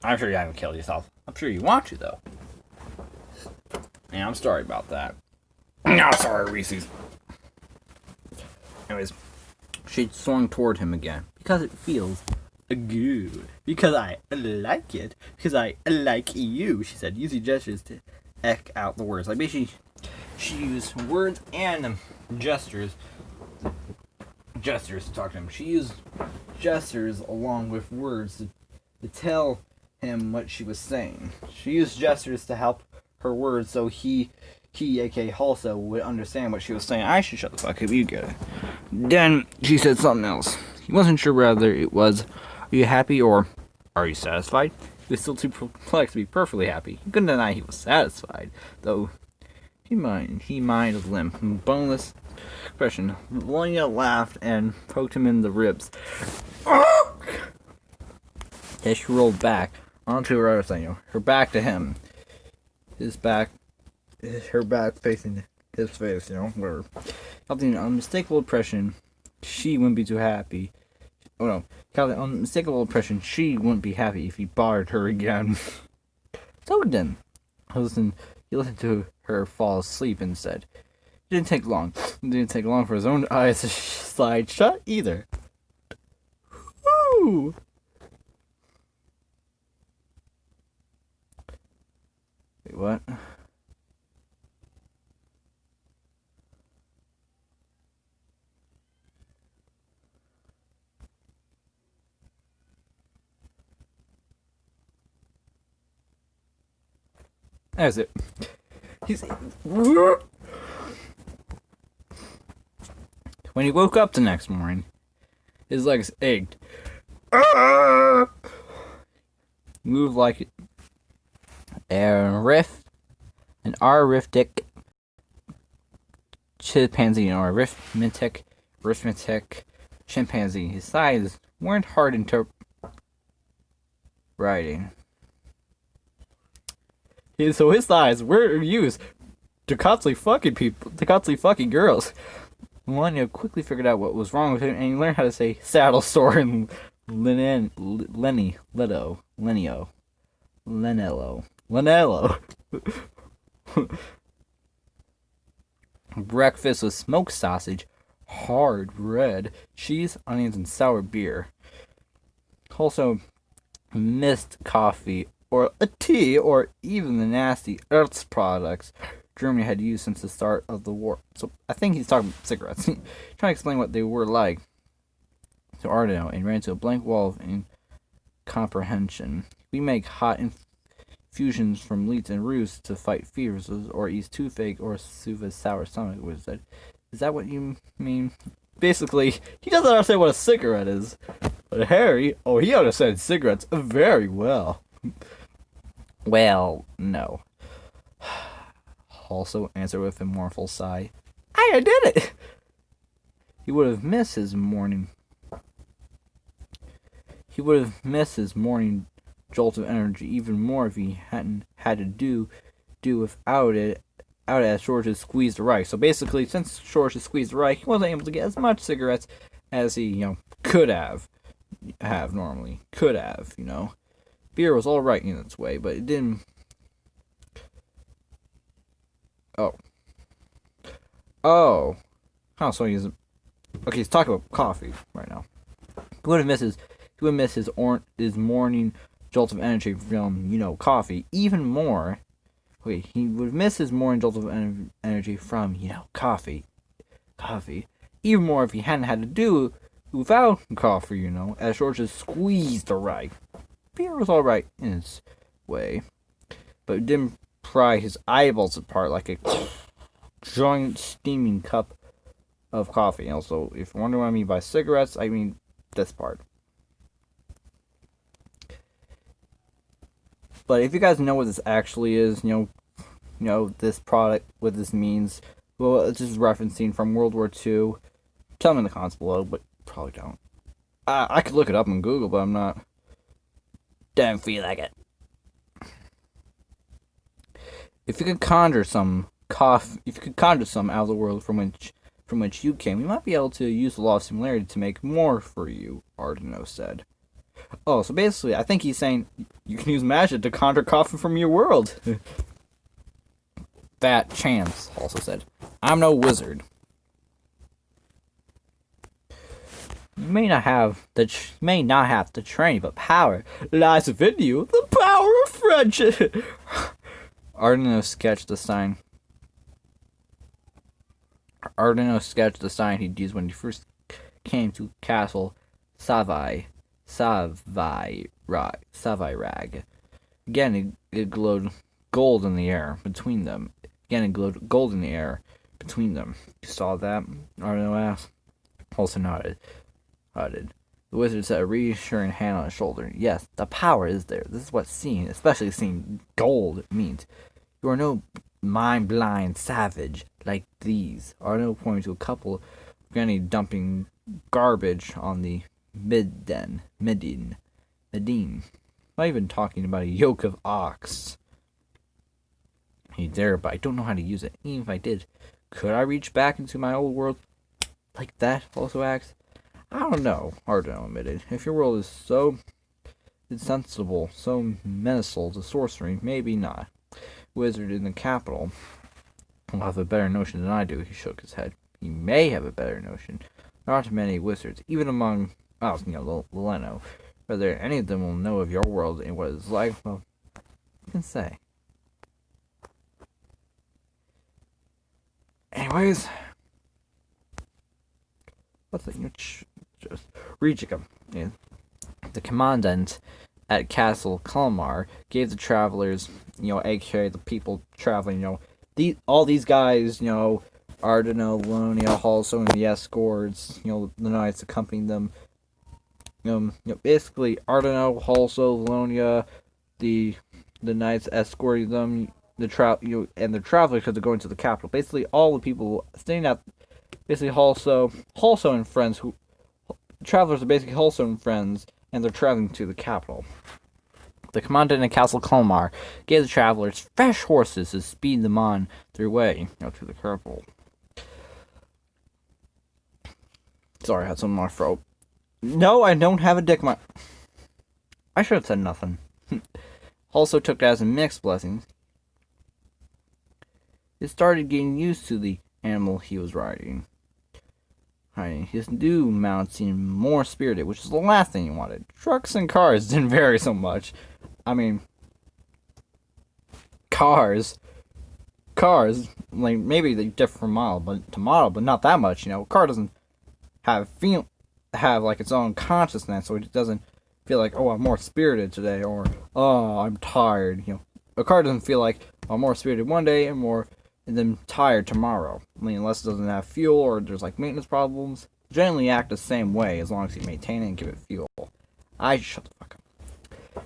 [SPEAKER 1] I'm sure you haven't killed yourself. I'm sure you want to, though. Yeah, I'm sorry about that. No, sorry, Reese's. Anyways, she swung toward him again. Because it feels good. Because I like it. Because I like you, she said, using gestures to echo out the words. Like, basically, she used words and gestures to talk to him. She used gestures along with words to tell him what she was saying. She used gestures to help her words so he aka Halso, would understand what she was saying. I should shut the fuck up, you get it. Then she said something else. He wasn't sure whether it was, are you happy or are you satisfied? He was still too perplexed to be perfectly happy. He couldn't deny he was satisfied, though he minded of limp, boneless expression. Melania laughed and poked him in the ribs. As she rolled back onto her other side, her back to him. Her back facing his face, where felt an unmistakable impression she wouldn't be too happy. Oh no, felt an unmistakable impression she wouldn't be happy if he bothered her again. So then, he listened to her fall asleep and said, It didn't take long. It didn't take long for his own eyes to slide shut either. Woo! Wait, what? That's it. When he woke up the next morning, his legs ached. Moved like an arithmetic chimpanzee or arithmetic chimpanzee. His thighs weren't hard into writing. So his thighs were used to constantly fucking girls. Melania quickly figured out what was wrong with him, and he learned how to say saddle sore and Lenello. Breakfast was smoked sausage, hard red cheese, onions, and sour beer. Also missed coffee or a tea, or even the nasty earth products Germany had used since the start of the war. So I think he's talking about cigarettes. Trying to explain what they were like to Ardeno, and ran into a blank wall of incomprehension. We make hot infusions from leeks and roots to fight fevers, or ease toothache, or soothe a sour stomach, was that. Is that what you mean? Basically, he doesn't understand what a cigarette is. But Harry, he understands cigarettes very well. Well, no. Also answered with a mournful sigh. I did it! He would have missed his morning jolt of energy even more if he hadn't had to do without it as George had squeezed the right. So basically, since George had squeezed the right, he wasn't able to get as much cigarettes as he, could have normally. Could have, Beer was alright in its way, but it didn't. Oh, so he's talking about coffee right now. He would miss his morning jolt of energy from, coffee even more. He would miss his morning jolt of energy from, coffee even more if he hadn't had to do without coffee, as George just squeezed the right. Beer was alright in its way, but it didn't pry his eyeballs apart like a giant steaming cup of coffee. Also, if you're wondering what I mean by cigarettes, I mean this part. But if you guys know what this actually is, this product, what this means, well, it's just referencing from World War II. Tell me in the comments below, but probably don't. I could look it up on Google, but I'm not. Don't feel like it. If you could conjure some out of the world from which you came, you might be able to use the law of similarity to make more for you, Ardeno said. So basically, I think he's saying you can use magic to conjure coffee from your world. that chance, also said. I'm no wizard. You may not have the training, but power lies within you. The power of friendship. Ardeno sketched the sign. He'd used when he first came to Castle Savirag. Again, it glowed gold in the air between them. You saw that? Ardeno asked. Also nodded. The wizard set a reassuring hand on his shoulder. Yes, the power is there. This is what seeing, especially seeing gold, means. You are no mind-blind savage like these. Ardeno pointed to a couple of granny dumping garbage on the Medine. Not even talking about a yoke of ox. He dare, but I don't know how to use it. Even if I did, could I reach back into my old world like that? Also asked. I don't know, Ardeno admitted. If your world is so insensible, so menacing to sorcery, maybe not. Wizard in the capital will have a better notion than I do. He shook his head. He may have a better notion. There aren't many wizards, even among Leno. Whether any of them will know of your world and what it's like, well, you can say. Anyways, what's it? Just reaching him. Yeah. The commandant at Castle Kalmar gave the travelers, aka the people traveling, all these guys, Ardeno, Lonia, also and the escorts, the knights accompanying them. Basically Ardeno, also Lonia, the knights escorting them, and the travelers because they're going to the capital. Basically, all the people staying at, basically also and friends who. Travelers are basically also and friends, and they're traveling to the capital. The commandant in Castle Kalmar gave the travelers fresh horses to speed them on their way to the capital. Sorry, I had something in my throat. No, I don't have a dick in my... I should have said nothing. Also took it as a mixed blessing. He started getting used to the animal he was riding. His new mount seemed more spirited, which is the last thing he wanted. Trucks and cars didn't vary so much. I mean, cars, like maybe they differ from model, but not that much. A car doesn't have like its own consciousness, so it doesn't feel like, oh, I'm more spirited today, or oh, I'm tired. A car doesn't feel like, oh, I'm more spirited one day and then tired tomorrow. Unless it doesn't have fuel or there's like maintenance problems. Generally act the same way as long as you maintain it and give it fuel. Shut the fuck up.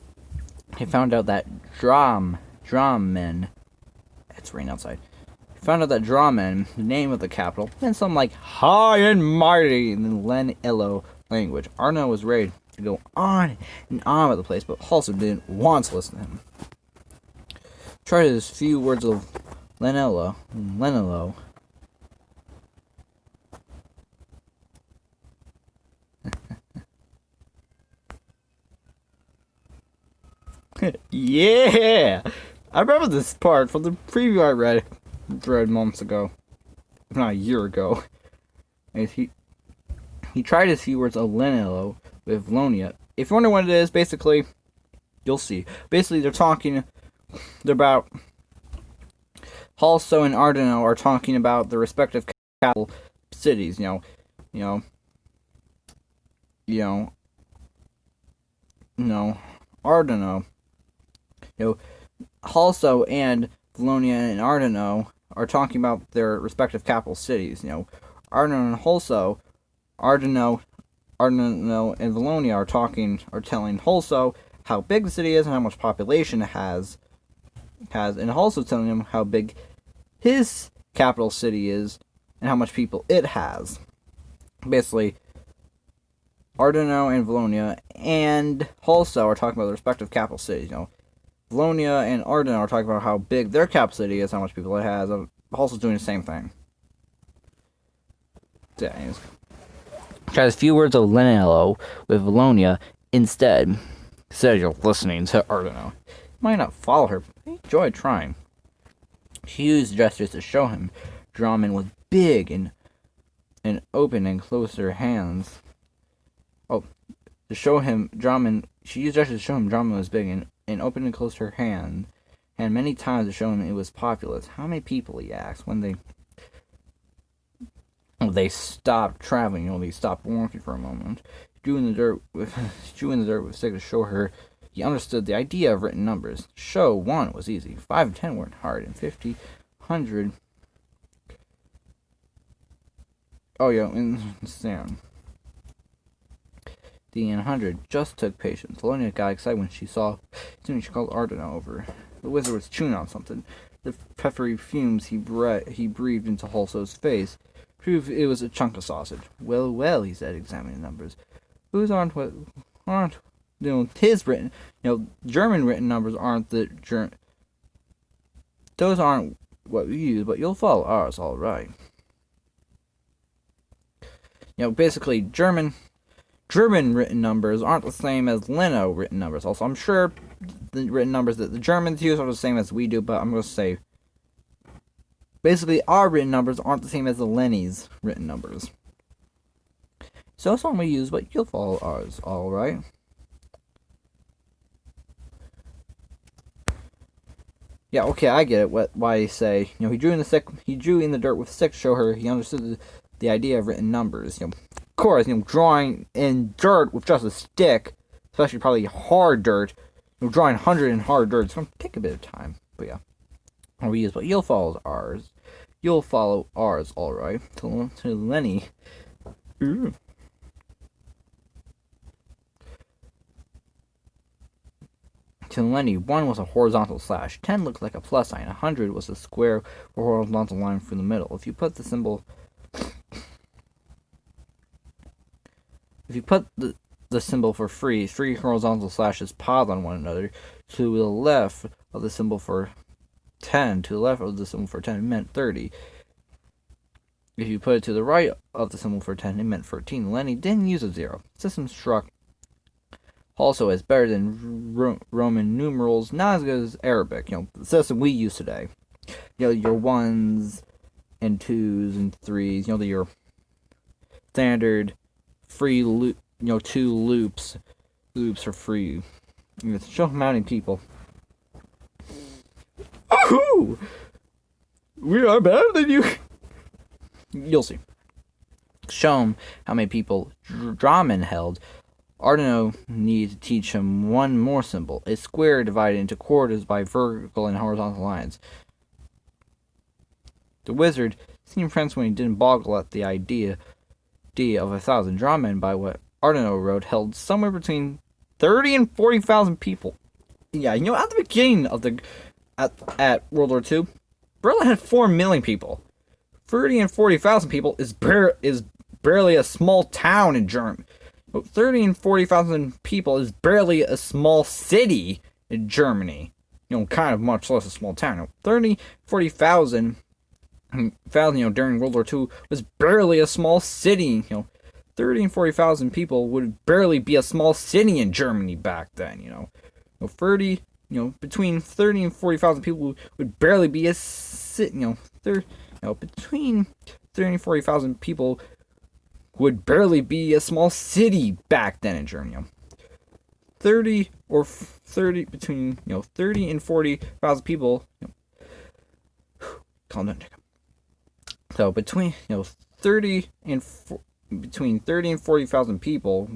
[SPEAKER 1] He found out that drummen. It's raining outside. He found out that drummen, the name of the capital, meant something like high and mighty in the Len Illo language. Ardeno was ready to go on and on about the place, but also didn't want to listen to him. Tried his few words of Lenillo. Yeah! I remember this part from the preview I read months ago. If not a year ago. And he tried his few words of Lenillo with Lonia. If you wonder what it is, basically, you'll see. Basically, they're about... Also and Ardeno are talking about the respective capital cities, Ardeno, Also and Valonia and Ardeno are talking about their respective capital cities, Ardeno and Ardeno and Valonia are telling Holso how big the city is and how much population it has, and also telling him how big his capital city is and how much people it has. Basically, Ardeno and Valonia and Holso are talking about their respective capital cities. Valonia and Ardeno are talking about how big their capital city is, how much people it has. Holso's doing the same thing. Yeah, tries a few words of Lenillo with Valonia instead. Said you're listening to Ardeno. Might not follow her, but enjoy trying. She used gestures to show him Drummond was big and open and closed her hands. Oh, to show him Drummond, she used gestures to show him Drummond was big and opened and closed her hand, and many times to show him it was populous. How many people, he asked, when they stopped traveling, they stopped walking for a moment. He drew in the dirt with a stick to show her he understood the idea of written numbers. Show 1 was easy, 5 and 10 weren't hard, and 50, 100. Oh yeah, and sound. The 100 just took patience. Helena got excited when she called Ardeno over. The wizard was chewing on something. The peppery fumes he breathed into Halso's face proved it was a chunk of sausage. Well, well, he said, examining the numbers. Whose aren't his written, German written numbers aren't those aren't what we use, but you'll follow ours all right. Basically, German written numbers aren't the same as Leno written numbers. Also, I'm sure the written numbers that the Germans use are the same as we do, but I'm going to say, basically, our written numbers aren't the same as the Lenny's written numbers. So it's one we use, but you'll follow ours, alright? Yeah, okay, I get it. Why you say, he drew in the dirt with a stick to show her he understood the idea of written numbers. Of course, drawing in dirt with just a stick, especially probably hard dirt, drawing 100 in hard dirt, it's going to take a bit of time. But yeah, we use, but you'll follow ours. You'll follow ours, alright. To Lenny. Ooh. To Lenny, 1 was a horizontal slash, 10 looked like a plus sign, 100 was a square or horizontal line through the middle. If you put the symbol for three horizontal slashes piled on one another, to the left of the symbol for 10, to the left of the symbol for 10, it meant 30. If you put it to the right of the symbol for 10, it meant 13. Lenny didn't use a 0. The system struck also as better than Roman numerals, not as good as Arabic, the system we use today. Your 1s and 2s and 3s, your standard free loop, 2 loops are free. Show how many people. Oh, we are better than you. You'll see. Show him how many people Drummond held. Ardeno needed to teach him one more symbol, a square divided into quarters by vertical and horizontal lines. The wizard seemed friends when he didn't boggle at the idea of 1,000. Drummond, by what Ardeno wrote, held somewhere between 30 and 40,000 people. Yeah, at the beginning of at World War II, Berlin had 4 million people. 30 and 40,000 people is barely a small town in Germany. 30 and 40,000 people is barely a small city in Germany. Kind of much less a small town. 30, 40,000, during World War II was barely a small city. 30 and 40,000 people would barely be a small city in Germany back then. Between 30 and 40,000 people would barely be a city. Between 30 and 40,000 people would barely be a small city back then in Germany. 30 between 30 and 40,000 people. Calm down, Jacob. So between 30 and 40,000 people,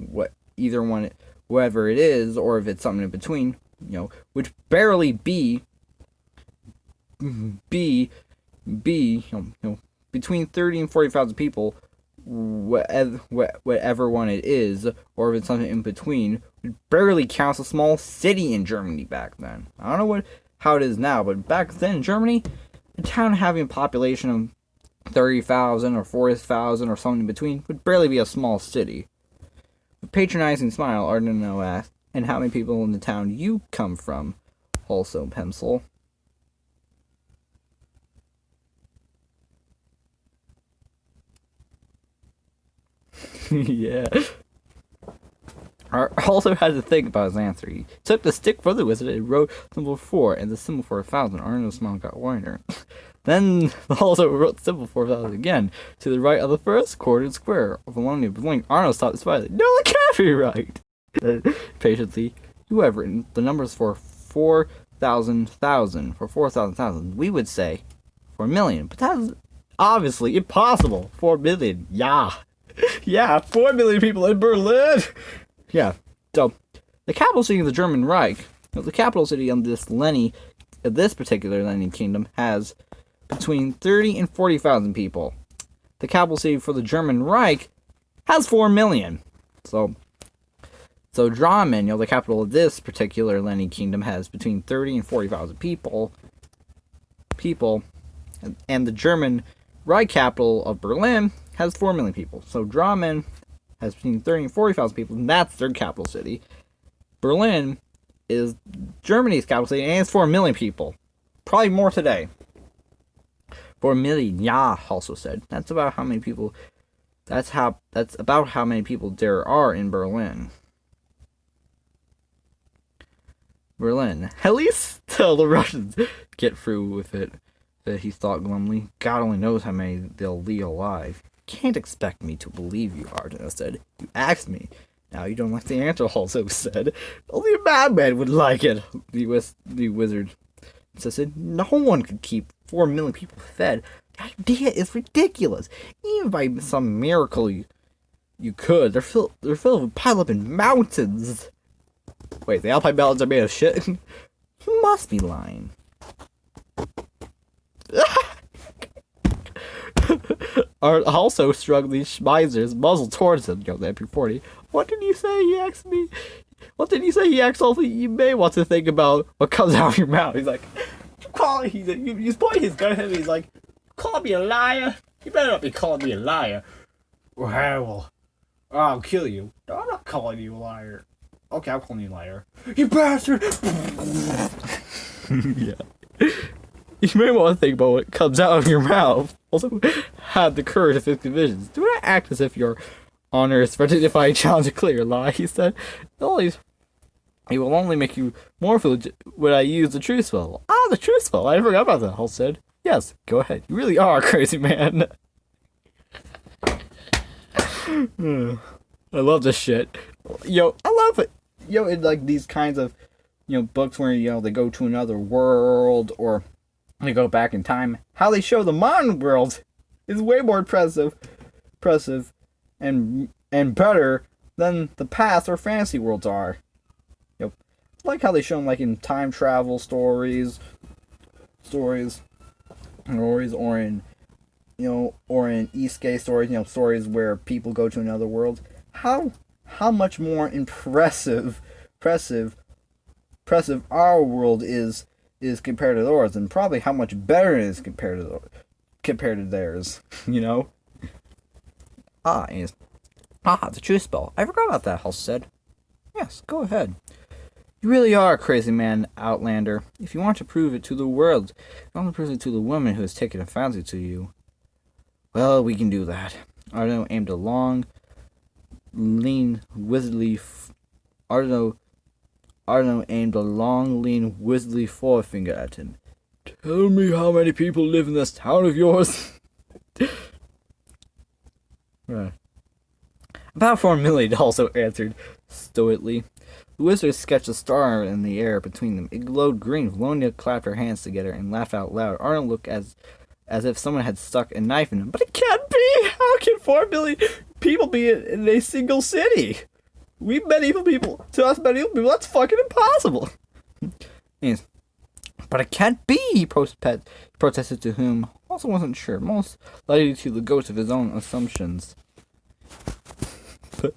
[SPEAKER 1] whatever it is, or if it's something in between, would barely be between 30 and 40,000 people, whatever one it is, or if it's something in between, it barely counts a small city in Germany back then. I don't know how it is now, but back then in Germany, a town having a population of 30,000 or 40,000 or something in between would barely be a small city. With a patronizing smile, Ardeno asked, "And how many people in the town you come from?" Also pencil. Yeah. also had to think about his answer. He took the stick for the wizard and wrote symbol 4 and the symbol for 1,000. Arnold's smile got wider. Then also wrote symbol 4,000 again to the right of the first quartered square of Bologna. Arnold stopped smiling. No, that can't be right. Patiently, you have written the numbers for 4,000,000. For 4,000,000, we would say 4,000,000, but that's obviously impossible. 4,000,000, yeah. Yeah, 4,000,000 people in Berlin. Yeah, so the capital city of the German Reich, the capital city of this particular Lenny kingdom, has between 30 and 40,000 people. The capital city for the German Reich has 4,000,000. So Drammen, the capital of this particular Lenny kingdom, has between 30 and 40,000 people, and the German Reich capital of Berlin has 4,000,000 people. So Drammen has between 30 and 40,000 people, and that's their capital city. Berlin is Germany's capital city, and it's 4,000,000 people. Probably more today. 4,000,000, yeah, also said. That's about how many people there are in Berlin. At least till the Russians get through with it, he thought glumly. God only knows how many they'll leave alive. Can't expect me to believe you, Arden said. You asked me. Now you don't like the answer, also said. Only a madman would like it, the wizard insisted. No one could keep 4,000,000 people fed. The idea is ridiculous. Even by some miracle you could. They're filled with pile up in mountains. Wait, the Alpine mountains are made of shit? You must be lying. Also shrugged the Schmeizer's muzzle towards him, the MP40. What did you say? He asked me. What did you say? He asked all you may want to think about what comes out of your mouth. He's like, he's pointing his gun at me. He's like, call me a liar? You better not be calling me a liar. Well, I'll kill you. No, I'm not calling you a liar. Okay, I'm calling you a liar. You bastard! Yeah. You may want to think about what comes out of your mouth. Also, have the courage of 50 visions. Do not act as if your honor is threatened if I challenge a clear lie, he said. It will only make you more foolish when I use the truth spell. Ah, the truth spell. I forgot about that, Hull said. Yes, go ahead. You really are a crazy man. I love this shit. I love it. In like these kinds of, books where, they go to another world or they go back in time. How they show the modern world is way more impressive and better than the past or fantasy worlds are. Like how they show them like in time travel stories or in Eastgate stories, stories where people go to another world. How much more impressive our world is compared to theirs, and probably how much better it is compared to theirs. The truth spell. I forgot about that, Hull said. Yes, go ahead. You really are a crazy man, Outlander. If you want to prove it to the world, if you want to prove it to the woman who has taken a fancy to you, well, we can do that. Arno aimed a long, lean, wizardly forefinger at him. Tell me how many people live in this town of yours. Right. About 4,000,000, also answered stoically. The wizard sketched a star in the air between them. It glowed green. Valonia clapped her hands together and laughed out loud. Arnold looked as if someone had stuck a knife in him. But it can't be! How can 4,000,000 people be in a single city? To us medieval people, that's fucking impossible. Yes. But it can't be, he protested to whom also wasn't sure, most likely to the ghost of his own assumptions. You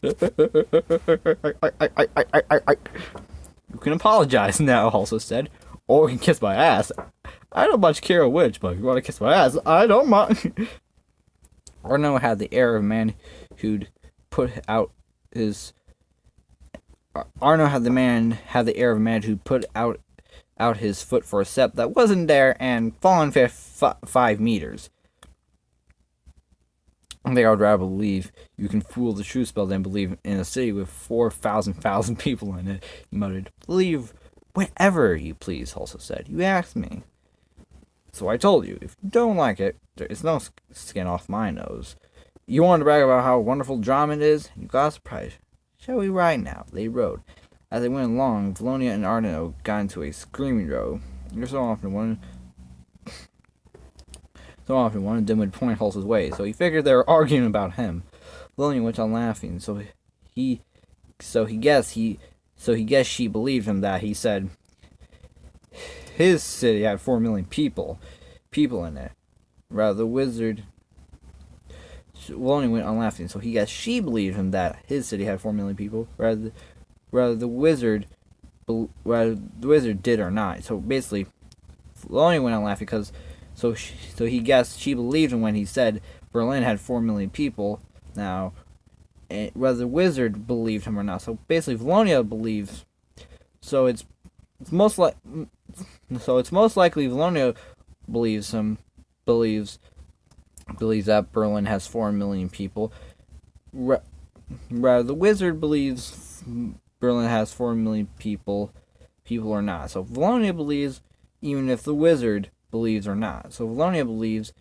[SPEAKER 1] can apologize now, also said, or you can kiss my ass. I don't much care which, but if you want to kiss my ass, I don't mind. Arno had the air of a man who'd put out his foot for a step that wasn't there and fallen 5 meters. I think I would rather believe you can fool the truth spell than believe in a city with 4,000 people in it. He muttered. Believe whatever you please, also said. You asked me. So I told you. If you don't like it, there is no skin off my nose. You want to brag about how wonderful Drummond is? You got a surprise. Shall we ride now? They rode. As they went along, Valonia and Ardeno got into a screaming row. So often one of them would point Halsey's way, so he figured they were arguing about him. Valonia went on laughing, so he guessed she believed him that he said his city had 4 million people in it. Rather, the wizard. Valonia went on laughing, so he guessed she believed him that his city had 4 million people. Rather the whether the wizard did or not. So basically, Valonia went on laughing because so he guessed she believed him when he said Berlin had 4 million people. Now, whether the wizard believed him or not. So basically, Valonia believes. So it's most likely Valonia believes that Berlin has 4 million people. Rather, the wizard believes Berlin has 4 million people or not. So Valonia believes even if the wizard believes or not. So Valonia believes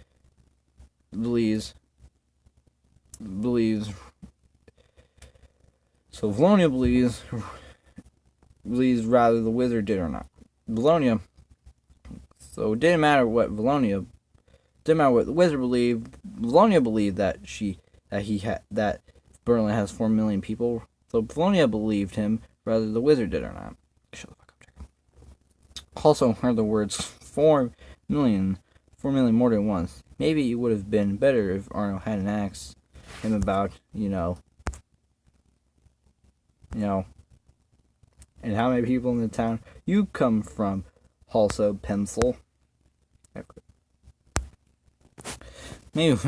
[SPEAKER 1] so Valonia believes rather the wizard did or not. Valonia. So it didn't matter what the wizard believed. Valonia believed that Berlin has 4 million people. So Valonia believed him whether the wizard did or not. Shut the fuck up, Jacob. Also heard the words 4 million more than once. Maybe it would have been better if Arno hadn't asked him about, and how many people in the town you come from. Also, pencil. Maybe it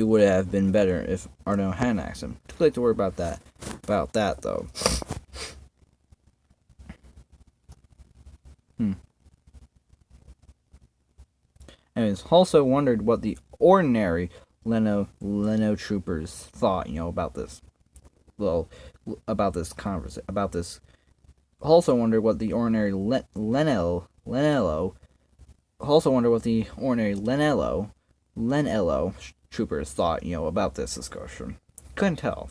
[SPEAKER 1] would have been better if Arno hadn't asked him. Too late to worry about that though. Anyways, also wondered what the ordinary Leno troopers thought, about this. Well, about this conversation, about this. Also wondered what the ordinary Lenello troopers thought, about this discussion. Couldn't tell.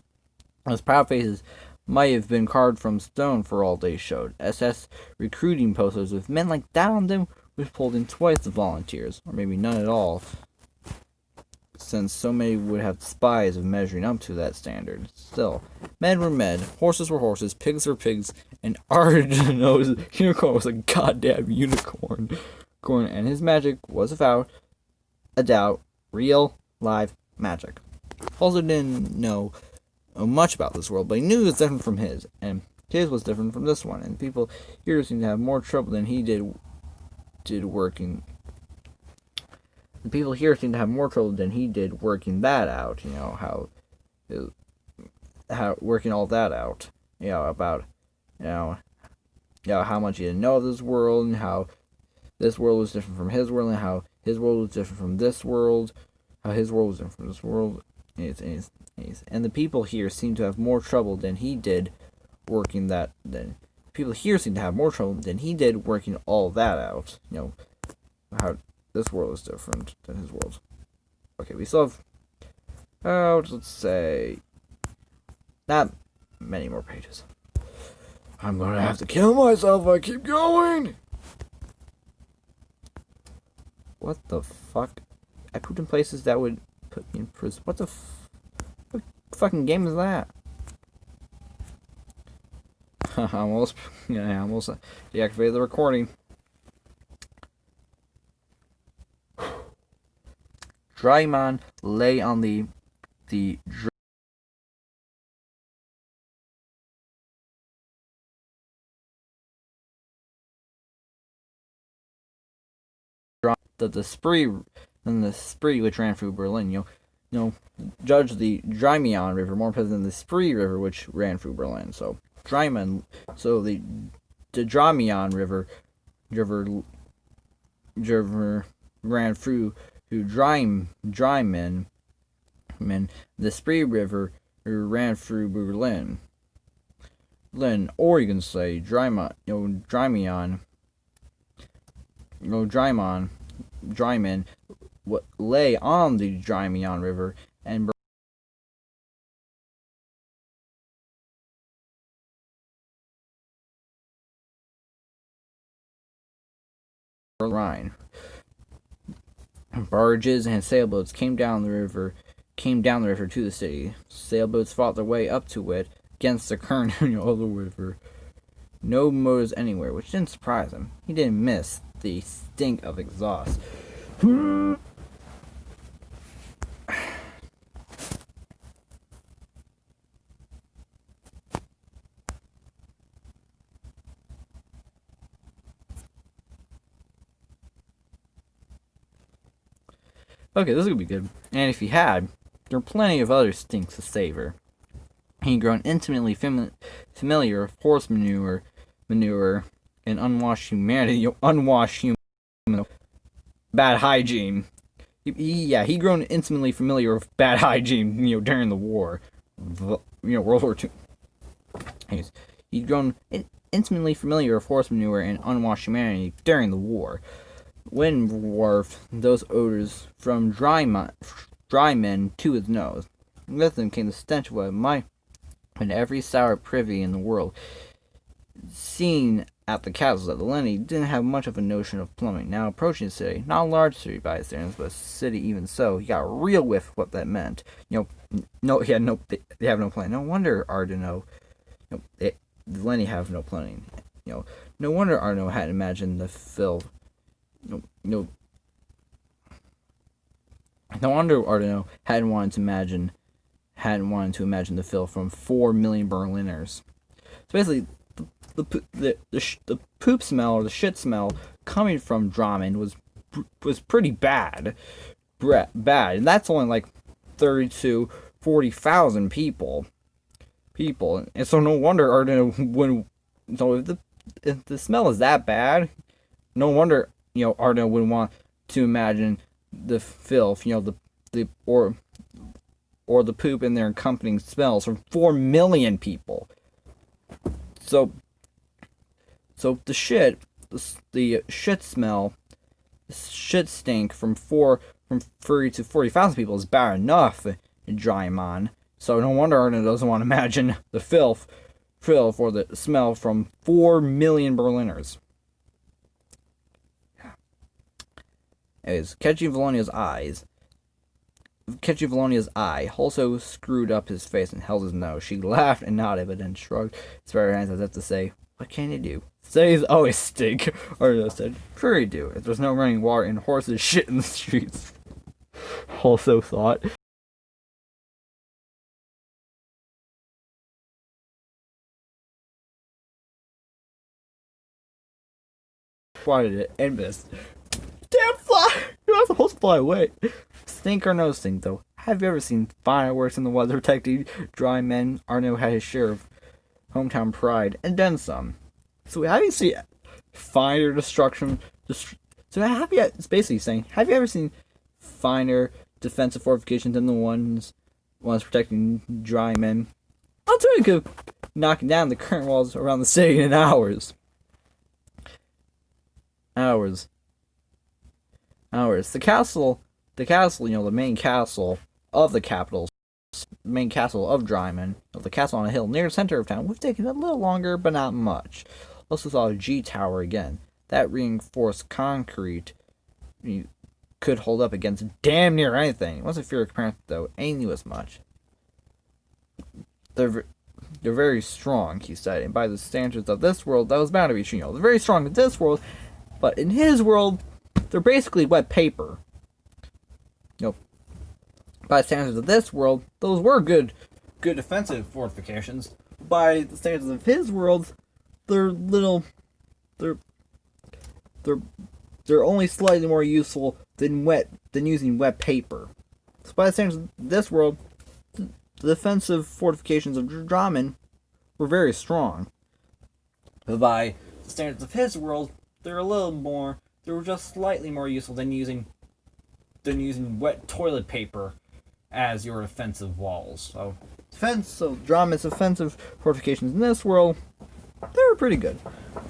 [SPEAKER 1] Those proud faces might have been carved from stone for all they showed. SS recruiting posters with men like that on them which pulled in twice the volunteers, or maybe none at all, since so many would have spies of measuring up to that standard. Still, men were men, horses were horses, pigs were pigs, and Ardeno's unicorn was a goddamn unicorn. And his magic was without a doubt real, live magic. Also didn't know much about this world, but he knew it was different from his, and his was different from this one, and people here seemed to have more trouble than he did working. The people here seem to have more trouble than he did working that out. How working all that out. About how much he didn't know of this world, and how this world was different from his world, and how his world was different from this world. How his world was different from this world. And the people here seem to have more trouble than he did working that. People here seem to have more trouble than he did working all that out. How this world is different than his world. Okay, we still have, let's say, not many more pages. I'm gonna have to kill myself if I keep going! What the fuck? I pooped in places that would put me in prison. What fucking game is that? I almost deactivated the recording. Draymond lay on the spree which ran through Berlin. Judge the Dramion River more present than the Spree River which ran through Berlin. So the Dramion River ran through Drymen The Spree River ran through Berlin. Or you can say Dryman, Dryman lay on the Dryman River and Rhine. Barges and sailboats came down the river to the city. Sailboats fought their way up to it against the current of the river. No motors anywhere, which didn't surprise him. He didn't miss the stink of exhaust. Okay, this is gonna be good. And if he had, there are plenty of other stinks to savor. He'd grown intimately familiar with horse manure, and unwashed humanity, bad hygiene. He'd grown intimately familiar with bad hygiene, during the war, World War II. He'd grown intimately familiar with horse manure and unwashed humanity during the war. When wharf those odors from dry men to his nose. With them came the stench of what might and every sour privy in the world. Seen at the castles at the Lenny, didn't have much of a notion of plumbing. Now approaching the city, not a large city by his standards, but a city even so, he got a real whiff of what that meant. They have no plan. No wonder Ardeno, the Lenny have no planning. No wonder Ardeno hadn't imagined the filth. No wonder Ardeno hadn't wanted to imagine the fill from 4 million Berliners. So basically, the poop smell or the shit smell coming from Drummond was pretty bad, and that's only like 30 to 40,000 people, and so no wonder Ardeno if the smell is that bad, no wonder Ardeno wouldn't want to imagine the filth, or the poop and their accompanying smells from 4 million people. So the shit smell, the shit stink from 30 to 40,000 people is bad enough in Drymon. So no wonder Ardeno doesn't want to imagine the filth or the smell from 4 million Berliners. Anyways, catching Valonia's eye also screwed up his face and held his nose. She laughed and nodded, but then shrugged his bare hands as if to say, "What can you do? Cities always stink." Ardeno said, "Sure you do. If there's no running water and horses shit in the streets." Also thought. Why did it end this? Damn fly! You're not supposed to fly away. Stink or no stink, though. Have you ever seen fireworks in the weather protecting dry men? Ardeno had his share of hometown pride, and then some. So have you seen finer destruction? It's basically saying, have you ever seen finer defensive fortifications than the ones protecting dry men? I'll tell you, could knock down the current walls around the city in hours. The castle, the main castle of the capital, main castle of Dryman, the castle on a hill near the center of town, would have taken a little longer, but not much. Also saw a G tower again. That reinforced concrete could hold up against damn near anything. It wasn't fear of parents, though. Ain't knew as much. They're very strong, he said, and by the standards of this world, that was bound to be true. They're very strong in this world, but in his world, they're basically wet paper. By the standards of this world, those were good defensive fortifications. By the standards of his world, they're only slightly more useful than using wet paper. So by the standards of this world, the defensive fortifications of Drummond were very strong. But by the standards of his world, they were just slightly more useful than using wet toilet paper as your defensive walls. So Drama's offensive fortifications in this world, they were pretty good.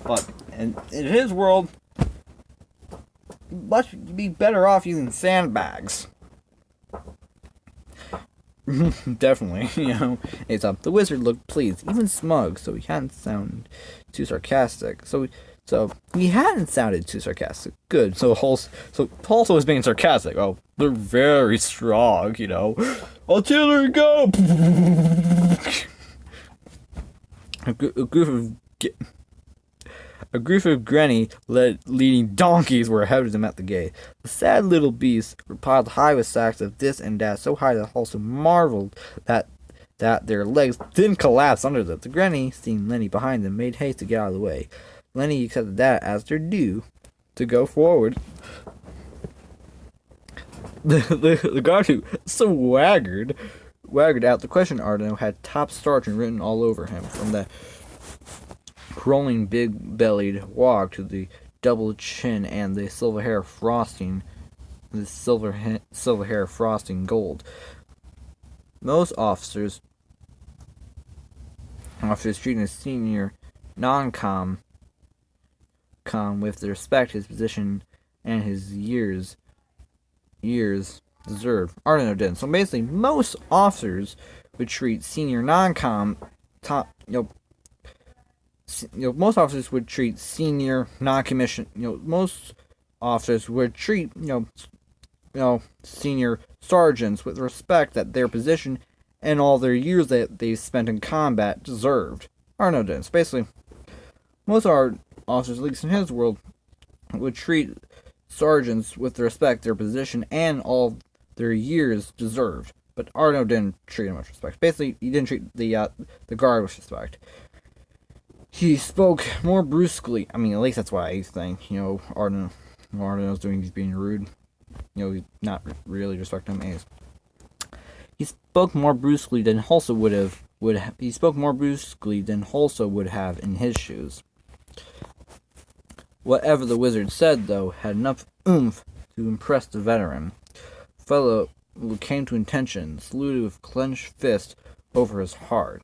[SPEAKER 1] But in his world, you'd be better off using sandbags. Definitely, It's the wizard looked pleased, even smug, so he hadn't sounded too sarcastic. So he hadn't sounded too sarcastic. Good. So Halsey was being sarcastic. Oh, they're very strong, Artillery, go! A group of granny leading donkeys were ahead of them at the gate. The sad little beasts were piled high with sacks of this and that, so high that Halsey marveled that their legs didn't collapse under them. The granny, seeing Lenny behind them, made haste to get out of the way. Lenny accepted that as their due to go forward. The guard who so waggered out the question Ardeno had top sergeant written all over him, from the rolling big-bellied walk to the double chin and the silver hair frosting gold. Most officers treating a senior non-com with the respect his position and his years deserved. Ardeno didn't. So basically, most officers would treat senior non-com most officers would treat senior non-commissioned. Most officers would treat senior sergeants with respect that their position and all their years that they spent in combat deserved. Ardeno didn't. So basically, most officers, at least in his world, would treat sergeants with the respect their position and all their years deserved. But Ardeno didn't treat him with respect. Basically, he didn't treat the guard with respect. He spoke more brusquely. I mean, at least that's what I think. Ardeno's doing, he's being rude. He's not really respecting him. Anyways. He spoke more brusquely than Halsey would have. He spoke more brusquely than Halsey would have in his shoes. Whatever the wizard said, though, had enough oomph to impress the veteran. Fellow who came to attention, saluted with clenched fist over his heart.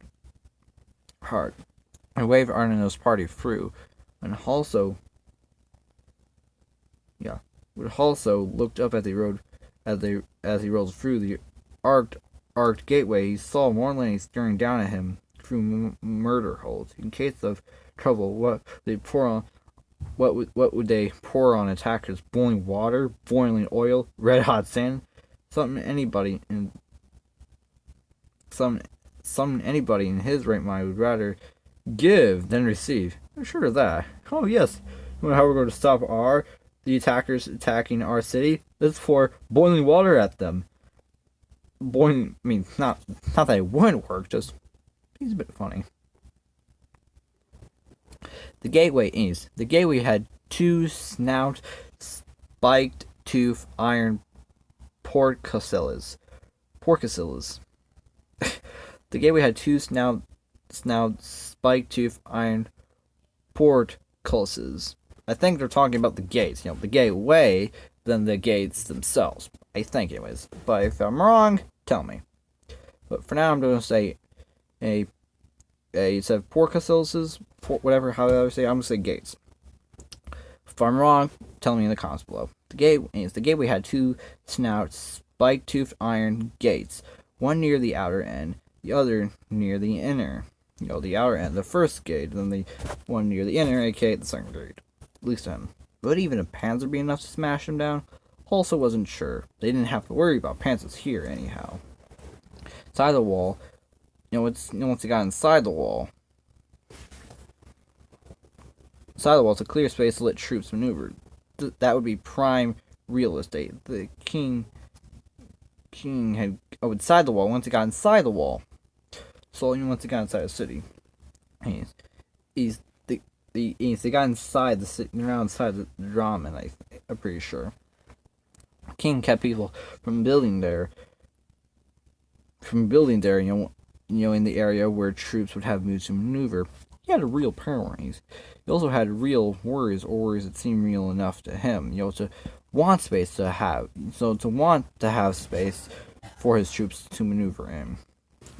[SPEAKER 1] And waved Ardeno's party through. When Halsey looked up at the road as he rolled through the arched gateway, he saw more Lenny staring down at him through murder holes. In case of trouble, what would they pour on attackers? Boiling water, boiling oil, red hot sand, something anybody in his right mind would rather give than receive. I'm sure of that. Oh yes. You know how we're going to stop the attackers attacking our city? Let's pour boiling water at them. Not that it wouldn't work, just he's a bit funny. The gateway east. The gateway had two spiked tooth iron portcullises. The gateway had two spiked tooth iron portcullises. I think they're talking about the gates. The gateway than the gates themselves. I think, anyways. But if I'm wrong, tell me. But for now, I'm going to say a set of portcullises, however say. I'm going to say gates. If I'm wrong, tell me in the comments below. The gateway had two spiked tooth iron gates, one near the outer end, the other near the inner. The outer end, the first gate, then the one near the inner, aka the second gate. At least to him. Would even a panzer be enough to smash him down? Halsey wasn't sure. They didn't have to worry about panzers here, anyhow. Inside the wall, once he got inside the wall, it's a clear space to let troops maneuver. That would be prime real estate. The king had inside the wall. Once he got inside the wall, so once he got inside the city, they got inside the city, around inside the drama. I'm pretty sure. The king kept people from building there. In the area where troops would have moved to maneuver. He had a real priorities. He also had real worries, or worries that seemed real enough to him. To want space to have. So to want to have space for his troops to maneuver in.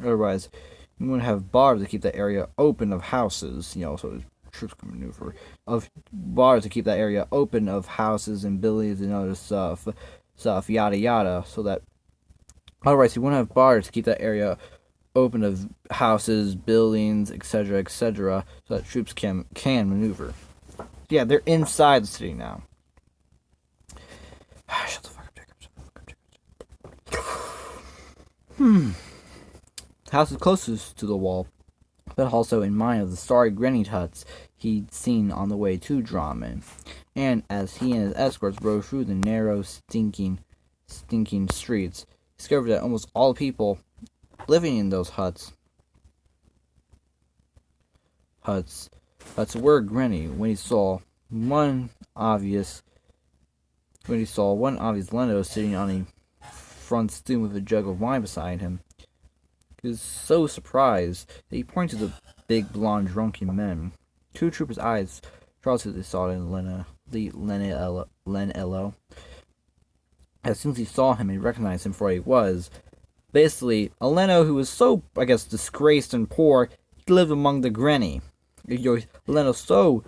[SPEAKER 1] Otherwise, you wouldn't have bars to keep that area open of houses, so his troops can maneuver. Of bars to keep that area open of houses and buildings and other stuff, yada yada, so that otherwise you wouldn't have bars to keep that area open of houses, buildings, etc., so that troops can maneuver. Yeah, they're inside the city now. Shut the fuck up, Jacob. The house is closest to the wall, but also in mind of the starry granite huts he'd seen on the way to Drummond. And as he and his escorts rode through the narrow, stinking streets, he discovered that almost all the people living in those huts were granny. When he saw one obvious Leno sitting on a front stoop with a jug of wine beside him, he was so surprised that he pointed to the big blonde drunken men. Two troopers' eyes trusted they saw in Lenello. As soon as he saw him, he recognized him for what he was. Basically, a Leno who was so, disgraced and poor, he lived among the granny. Leno so,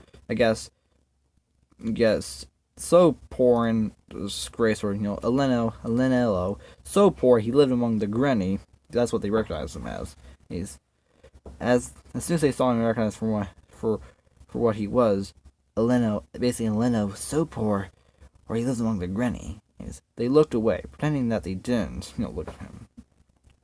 [SPEAKER 1] so poor and disgraced, or, Lenello, so poor he lived among the granny. That's what they recognized him as. As soon as they saw him, recognized for what he was, Leno was so poor, or he lived among the granny. They looked away, pretending that they didn't, look at him.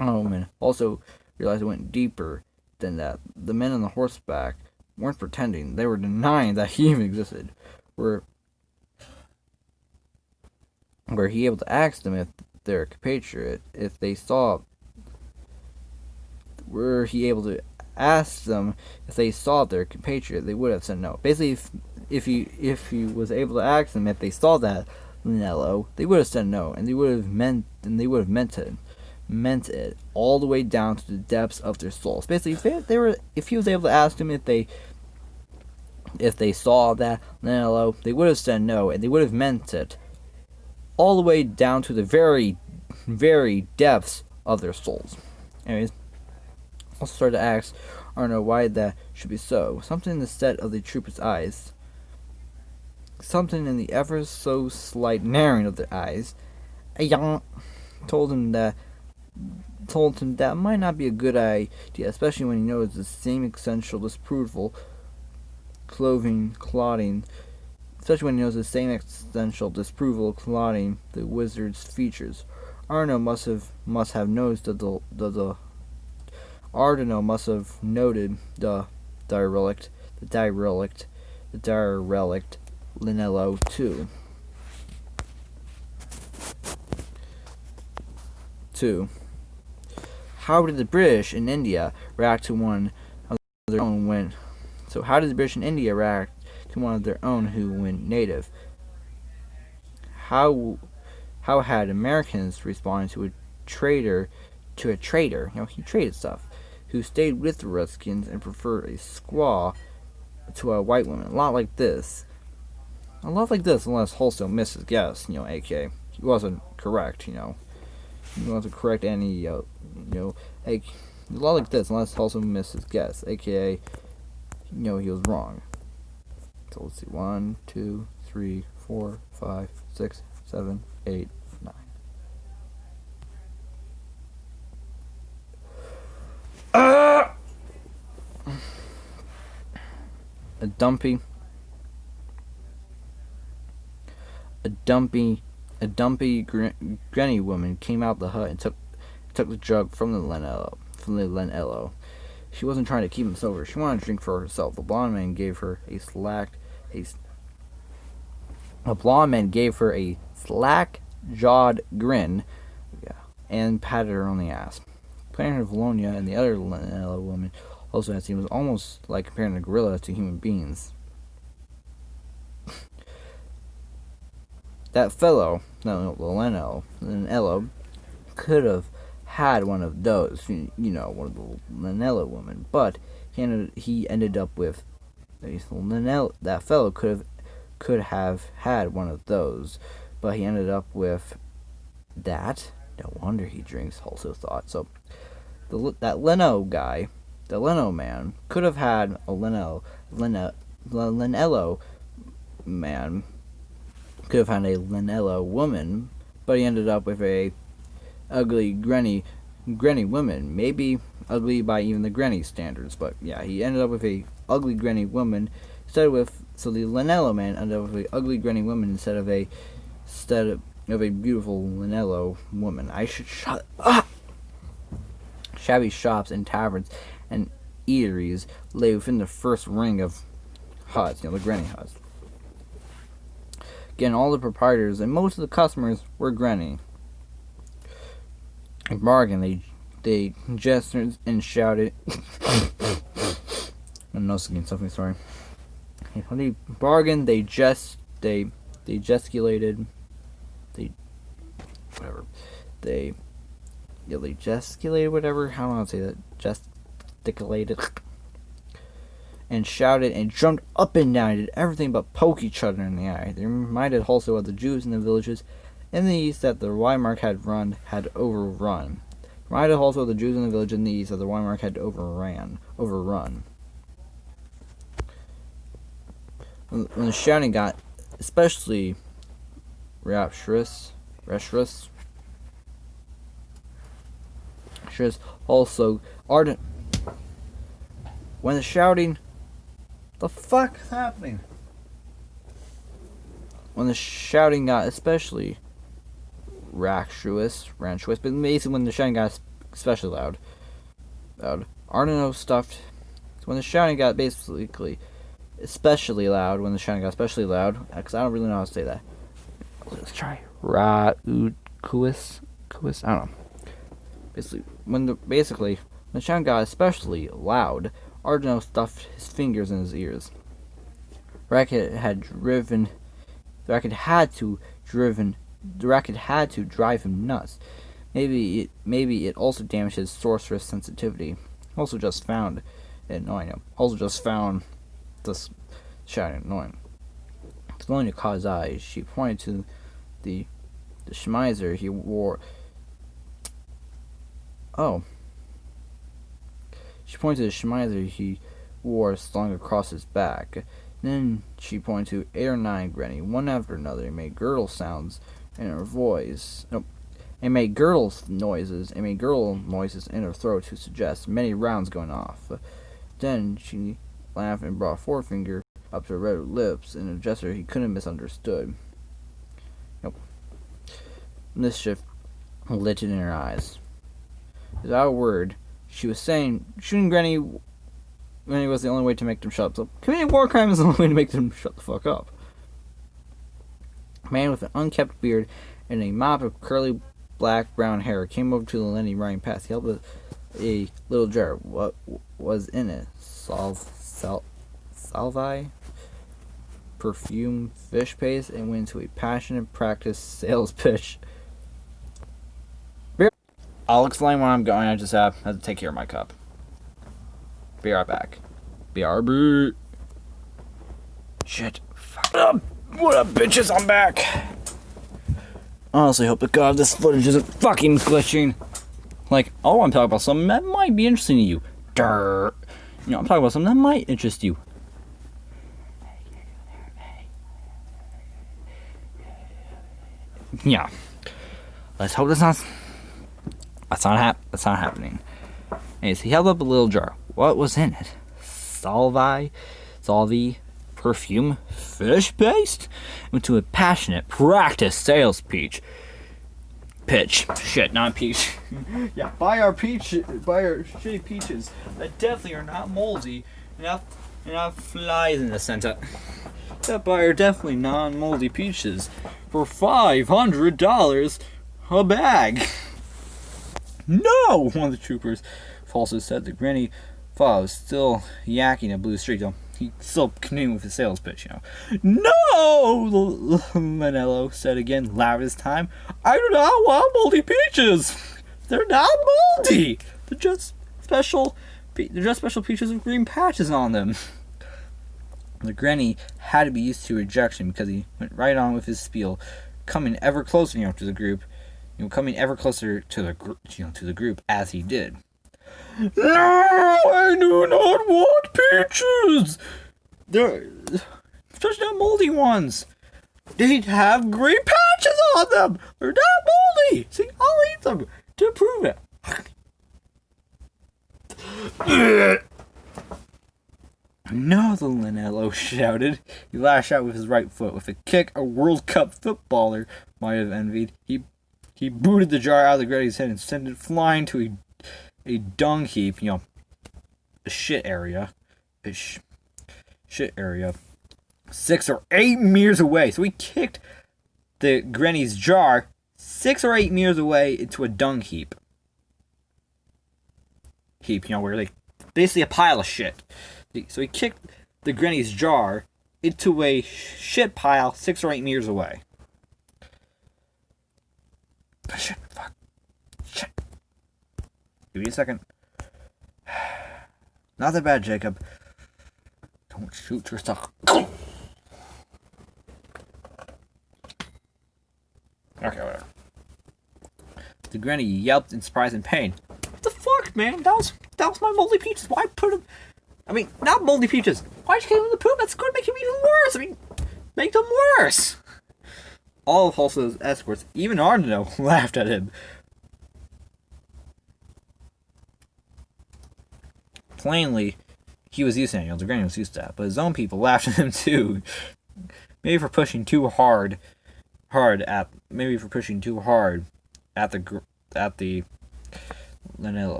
[SPEAKER 1] And also realized it went deeper than that. The men on the horseback weren't pretending; they were denying that he even existed. Were he able to ask them if they're compatriot, if they saw? Were he able to ask them if they saw their compatriot, they would have said no. Basically, if he was able to ask them if they saw that Lenello, they would have said no, and they would have meant it all the way down to the depths of their souls. Basically, if he was able to ask them if they saw that Lenello, they would have said no, and they would have meant it all the way down to the very, very depths of their souls. Anyways, also started to ask Arno why that should be so. Something in the set of the trooper's eyes. Something in the ever so slight narrowing of their eyes. Told him that might not be a good idea, especially when he knows the same essential disapproval clothing clotting especially when he knows the same essential disapproval clotting the wizard's features. Arno must have noticed Ardeno must have noted the derelict Linello too. 2. How did the British in India react to one of their own when? So how did the British in India react to one of their own who went native? How had Americans responded to a traitor? He traded stuff. Who stayed with the Redskins and preferred a squaw to a white woman. A lot like this, unless Wholesale missed his guess, aka he wasn't correct, He wasn't correct any, a lot like this, unless Wholesale missed his guess, aka, he was wrong. So let's see, 1, 2, 3, 4, 5, 6, 7, 8, 9. A dumpy granny woman came out the hut and took the jug from the Lenello. She wasn't trying to keep him sober. She wanted to drink for herself. The blonde man gave her a slack-jawed grin, and patted her on the ass. Comparing her to Valonia and the other Lenello woman also had seen was almost like comparing a gorilla to human beings. That fellow, Lenello, could have had one of those, one of the Lenello women, but he ended up with that fellow could have had one of those, but he ended up with that. No wonder he drinks, also thought. So, that Leno guy, the Leno man, could have had a Linello man, could have had a Linello woman, but he ended up with a ugly granny woman. Maybe ugly by even the granny standards, but yeah, he ended up with a ugly granny woman so the Linello man ended up with a ugly granny woman instead of a beautiful Linello woman. I should shut up. Shabby shops and taverns and eateries lay within the first ring of huts, the granny huts. Again, all the proprietors and most of the customers were granny. In bargain, they gestured and shouted. I'm not saying something. Sorry. When they bargained, they gesticulated. They gesticulated, whatever. How do I say that? Gesticulated. And shouted and jumped up and down, did everything but poke each other in the eye. They reminded also of the Jews in the villages in the east that the Weimar had overrun. Reminded also of the Jews in the village in the east that the Weimar had overrun. When the shouting got especially rapturous, also ardent. When the shouting, the fuck is happening? When the shouting got especially ranchuous, but basically when the shouting got especially loud. Arno stuffed. When the shouting got basically especially loud, because I don't really know how to say that. Let's try. Kuis. I don't know. When the shouting got especially loud, Arno stuffed his fingers in his ears. The racket had to drive him nuts. Maybe it also damaged his sorceress sensitivity. Also just found it annoying. This shouting annoying. It's going to cause eyes. She pointed to the schmeiser he wore. Oh. She pointed to the schmeiser he wore slung across his back. Then she pointed to 8 or 9 granny, one after another, and made gurgle sounds in her voice. And made gurgle noises in her throat to suggest many rounds going off. Then she laughed and brought a forefinger up to her red lips in a gesture he couldn't have misunderstood. Mischief lit in her eyes. Without a word, she was saying shooting Granny was the only way to make them shut up. So committing war crimes is the only way to make them shut the fuck up. A man with an unkempt beard and a mop of curly black-brown hair came over to the Lenny running past. He held a little jar. What was in it? Salvi? Perfume, fish paste, and went into a passionate practice sales pitch. I'll explain where I'm going. I just have to take care of my cup. Be right back. BRB. Shit. Fuck up. What up, bitches? I'm back. Honestly, hope to God this footage isn't fucking glitching. Like, I'm talking about something that might be interesting to you. I'm talking about something that might interest you. Yeah. Let's hope that's not happening. Anyways, he held up a little jar. What was in it? Salvi, perfume, fish paste? Went to a passionate practice sales pitch. Shit, not peach. Yeah, buy our shitty peaches that definitely are not moldy and not flies in the center. That buy our definitely non-moldy peaches for $500 a bag. No! One of the troopers falsely said. The granny was still yakking a blue streak, though. He still continued with his sales pitch, No! Manello said again, loud this time. I do not want moldy peaches! They're not moldy! They're just special peaches with green patches on them. The granny had to be used to rejection because he went right on with his spiel, coming ever closer to the group. coming ever closer to the group as he did. No, I do not want peaches. They're especially not moldy ones. They'd have green patches on them. They're not moldy. See, I'll eat them to prove it. No, the Linello shouted. He lashed out with his right foot. With a kick a World Cup footballer might have envied. He booted the jar out of the Granny's head and sent it flying to a dung heap, a shit area. Shit area. 6 or 8 meters away. So he kicked the Granny's jar 6 or 8 meters away into a dung heap. Where they basically a pile of shit. So he kicked the Granny's jar into a shit pile 6 or 8 meters away. Shit, fuck. Shit. Give me a second. Not that bad, Jacob. Don't shoot yourself. Okay, whatever. The Granny yelped in surprise and pain. What the fuck, man? That was my moldy peaches. Why put them... I mean, not moldy peaches. Why'd you give them the poop? That's going to make them even worse. I mean, make them worse. All of Halsey's escorts, even Arno, laughed at him. Plainly, he was used to it. The Granny was used to that. But his own people laughed at him too. Maybe for pushing too hard at the Linellos. Maybe for pushing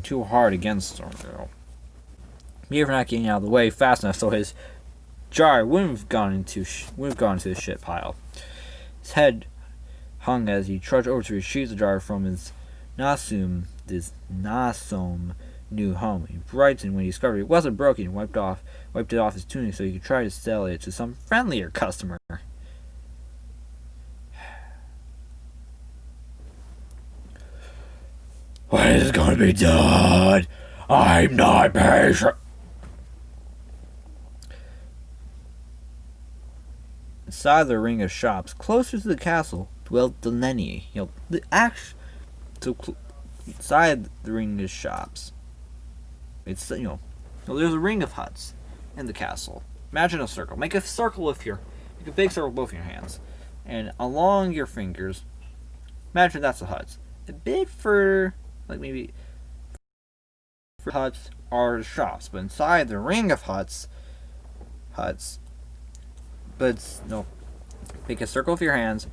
[SPEAKER 1] too hard against them. Maybe for not getting out of the way fast enough so his jar wouldn't have gone into the shit pile. His head hung as he trudged over to retrieve the jar from his Nasum new home. He brightened when he discovered it wasn't broken and wiped it off his tunic so he could try to sell it to some friendlier customer. When is it going to be done? I'm not patient. Inside the ring of shops, closer to the castle, dwelt the Lenny. Inside the ring of shops, it's there's a ring of huts in the castle. Imagine a circle. Make a big circle with both your hands, and along your fingers, imagine that's the huts. A bit further, huts are the shops, but inside the ring of huts. But make a circle with your hands.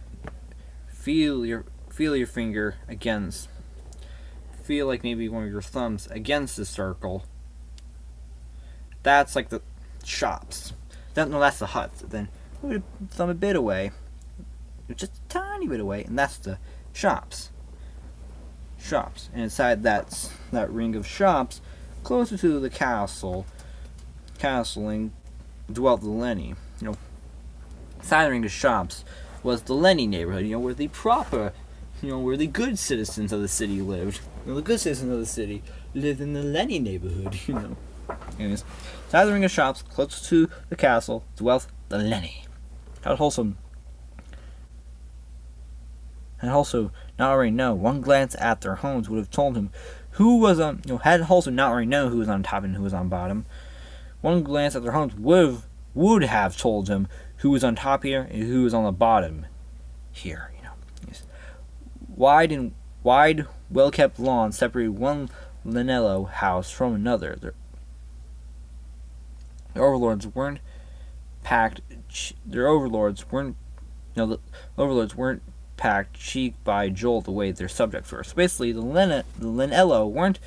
[SPEAKER 1] Feel your finger against. Feel like maybe one of your thumbs against the circle. That's like the shops. That's the huts. Then move the thumb a bit away, just a tiny bit away, and that's the shops. And inside that ring of shops, closer to the castling dwelt the Lenny. Inside the ring of shops was the Lenny neighborhood, where the proper, where the good citizens of the city lived. The good citizens of the city lived in the Lenny neighborhood, Anyways, inside the ring of shops, close to the castle, dwelt the Lenny. Had also not already know. One glance at their homes would have told him who was on. Had also not already known who was on top and who was on bottom. One glance at their homes would have told him who was on top here and who was on the bottom here. Yes. Wide, well-kept lawn separated one Linello house from another. The overlords weren't packed. The overlords weren't packed cheek by jolt the way their subjects were. So basically, the Linello weren't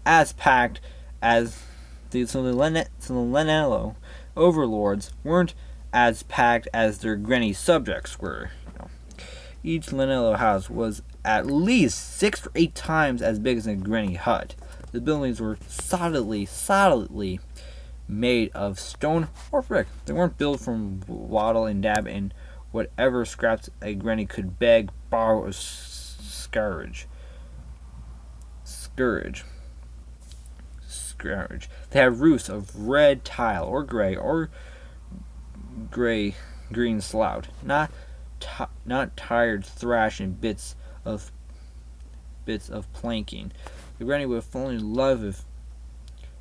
[SPEAKER 1] as packed as the Linello overlords weren't as packed as their Granny subjects were. Each Linello house was at least 6 or 8 times as big as a Granny hut. The buildings were solidly made of stone or brick. They weren't built from wattle and dab and whatever scraps a Granny could beg, borrow, or scourge. They have roofs of red tile or green slout, not tired thrash and bits of planking. The granny would have fallen in love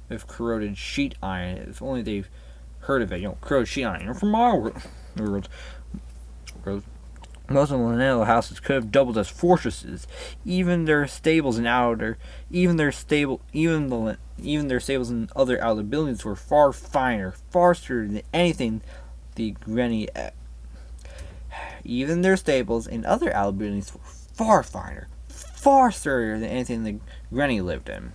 [SPEAKER 1] if corroded sheet iron. If only they've heard of it. Corroded sheet iron. From my world. Most of the Lanello houses could have doubled as fortresses. Even their stables and stables and other outer buildings were far finer, far sturdier than anything the granny. Even their stables and other outer buildings were far finer, far sturdier than anything the granny lived in.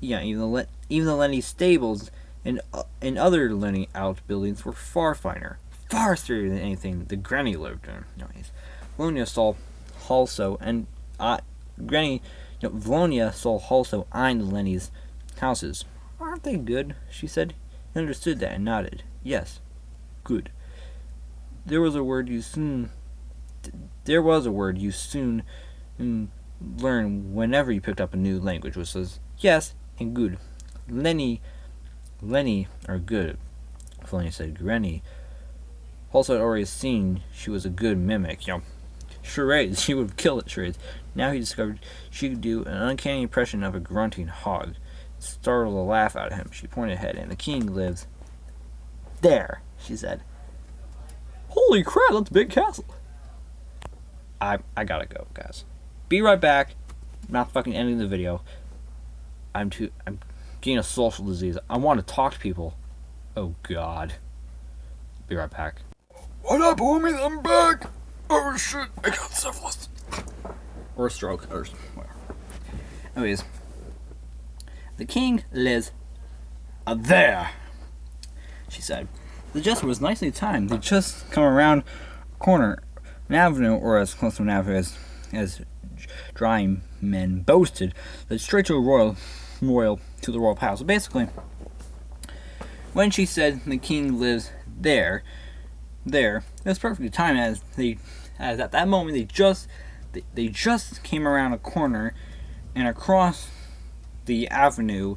[SPEAKER 1] Even the Lenny stables and other Lenny outbuildings were far finer, far sturdier than anything the granny lived in. Valonia saw also and Valonia saw also eyeing the Lenny's houses. Aren't they good? She said. He understood that and nodded. Yes, good. There was a word you soon learn whenever you picked up a new language, which was yes and good. Lenny are good, Valonia said. Granny also had already seen she was a good mimic. Charades. She would have killed at charades. Now he discovered she could do an uncanny impression of a grunting hog. It startled a laugh out of him. She pointed ahead, and the king lives there, she said. Holy crap, that's a big castle. I gotta go, guys. Be right back. I'm not fucking ending the video. I'm getting a social disease. I want to talk to people. Oh god. Be right back. What up, homies? I'm back. Oh shit, I got syphilis. Or a stroke, or whatever. Anyways. The king lives there, she said. The jester was nicely timed. They'd just come around a corner, an avenue, or as close to an avenue as drying men boasted, led straight to the royal palace. So basically, when she said the king lives there, it was perfectly timed as at that moment they just came around a corner and across the avenue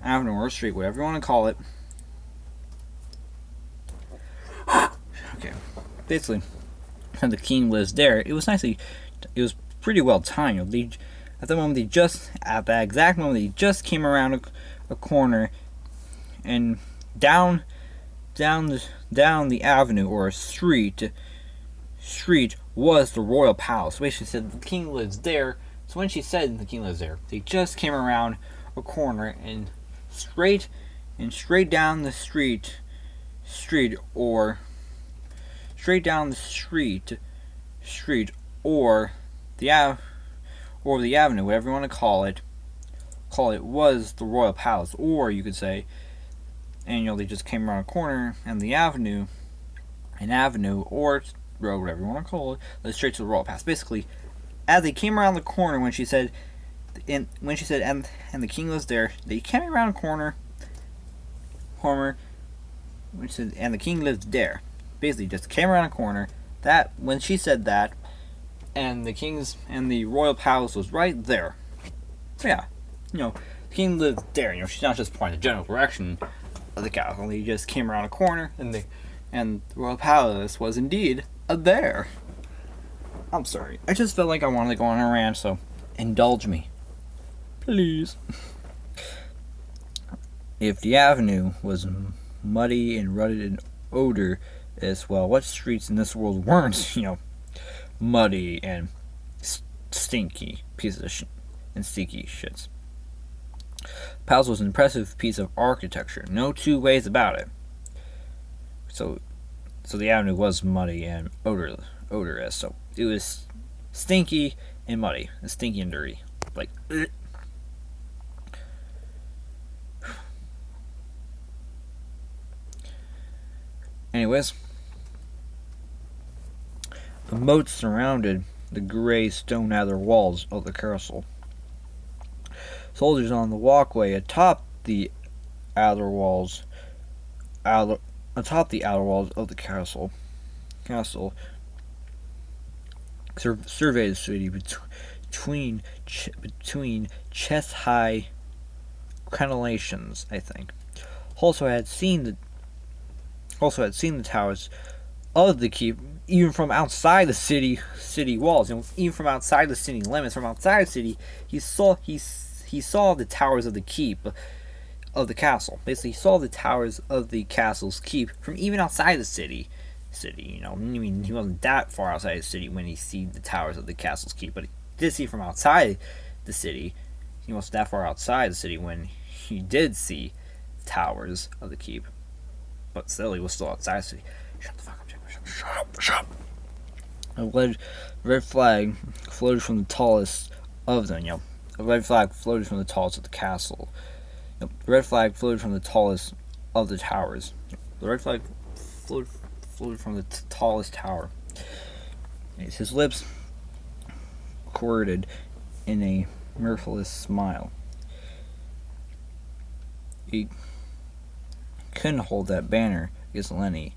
[SPEAKER 1] or street, whatever you want to call it. Okay, basically, when the king lives there, it was pretty well timed. At that exact moment, they just came around a corner and down the avenue or street was the royal palace. Basically, said the king lives there. So when she said the king lives there, they just came around a corner and straight down the street or the avenue, whatever you want to call it, was the royal palace. Or you could say, and they just came around a corner and the avenue or road, whatever you want to call it, led straight to the royal palace. Basically, as they came around the corner, when she said and the king was there, they came around a corner. When she said, and the king lived there. Basically, just came around a corner. That when she said that, and the royal palace was right there. So yeah, the king lived there. She's not just pointing the general direction of the castle. He just came around a corner, and the royal palace was indeed there. I'm sorry. I just felt like I wanted to go on a rant, so indulge me. Please. If the avenue was muddy and rutted and odorous, well, what streets in this world weren't, muddy and stinky pieces of stinky shits? Palace was an impressive piece of architecture. No two ways about it. So the avenue was muddy and odorous. So it was stinky and muddy, and stinky and dirty. Like, ugh. Anyways, the moat surrounded the gray stone outer walls of the castle. Soldiers on the walkway atop the outer walls of the castle surveyed the city between chest-high crenellations, I think. Also had seen also had seen the towers of the keep even from outside the city walls. Even from outside the city limits, from outside the city, he saw the towers of the keep of the castle. Basically, he saw the towers of the castle's keep from even outside the city. I mean, he wasn't that far outside the city when he see the towers of the castle's keep, but he did see from outside the city. He wasn't that far outside the city when he did see the towers of the keep, but still, he was still outside the city. Shut the fuck up, Jacob. Shut up. A red flag floated from the tallest of them. A red flag floated from the tallest of the castle. The red flag floated from the tallest of the towers. The red flag floated from the tallest tower. His lips quirted in a mirthless smile. He couldn't hold that banner against Lenny.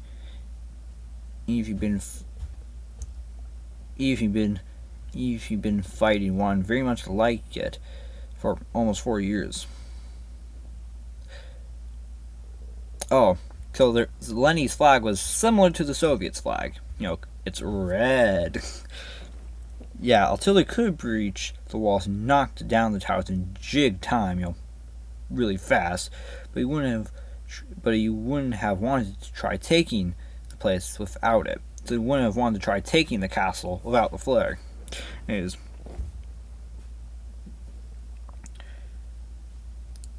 [SPEAKER 1] Even if he'd been fighting one very much like it for almost 4 years. Oh, so Lenny's flag was similar to the Soviets' flag. It's red. Yeah, artillery could breach the walls and knock down the towers in jig time, really fast. But he wouldn't have wanted to try taking the place without it. So he wouldn't have wanted to try taking the castle without the flag. Anyways,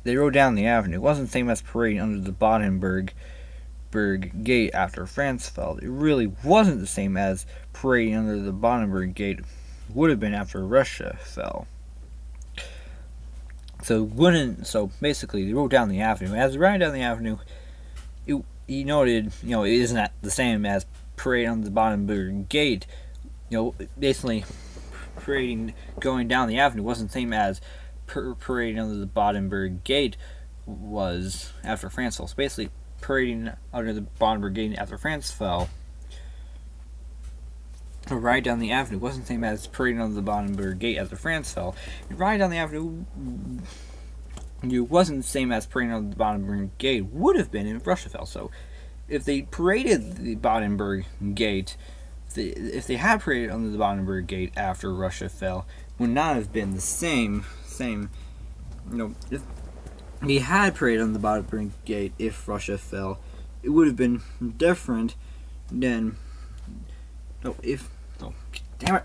[SPEAKER 1] they rode down the avenue. It wasn't the same as parading under the Brandenburg Gate after France fell. It really wasn't the same as parading under the Brandenburg Gate would have been after Russia fell. So basically, they rode down the avenue. As they ran down the avenue, he noted, it isn't the same as parading under the Brandenburg Gate. Basically, going down the avenue wasn't the same as parading under the Brandenburg Gate was after France fell. So basically, parading under the Brandenburg Gate after France fell, to ride down the avenue wasn't the same as parading under the Brandenburg Gate after France fell. Riding down the avenue wasn't the same as parading under the Brandenburg Gate would have been if Russia fell. So, if they paraded the Brandenburg Gate, if they had paraded under the Brandenburg Gate after Russia fell, would not have been the same. If they had paraded under the Brandenburg Gate if Russia fell, it would have been different than. Damn it.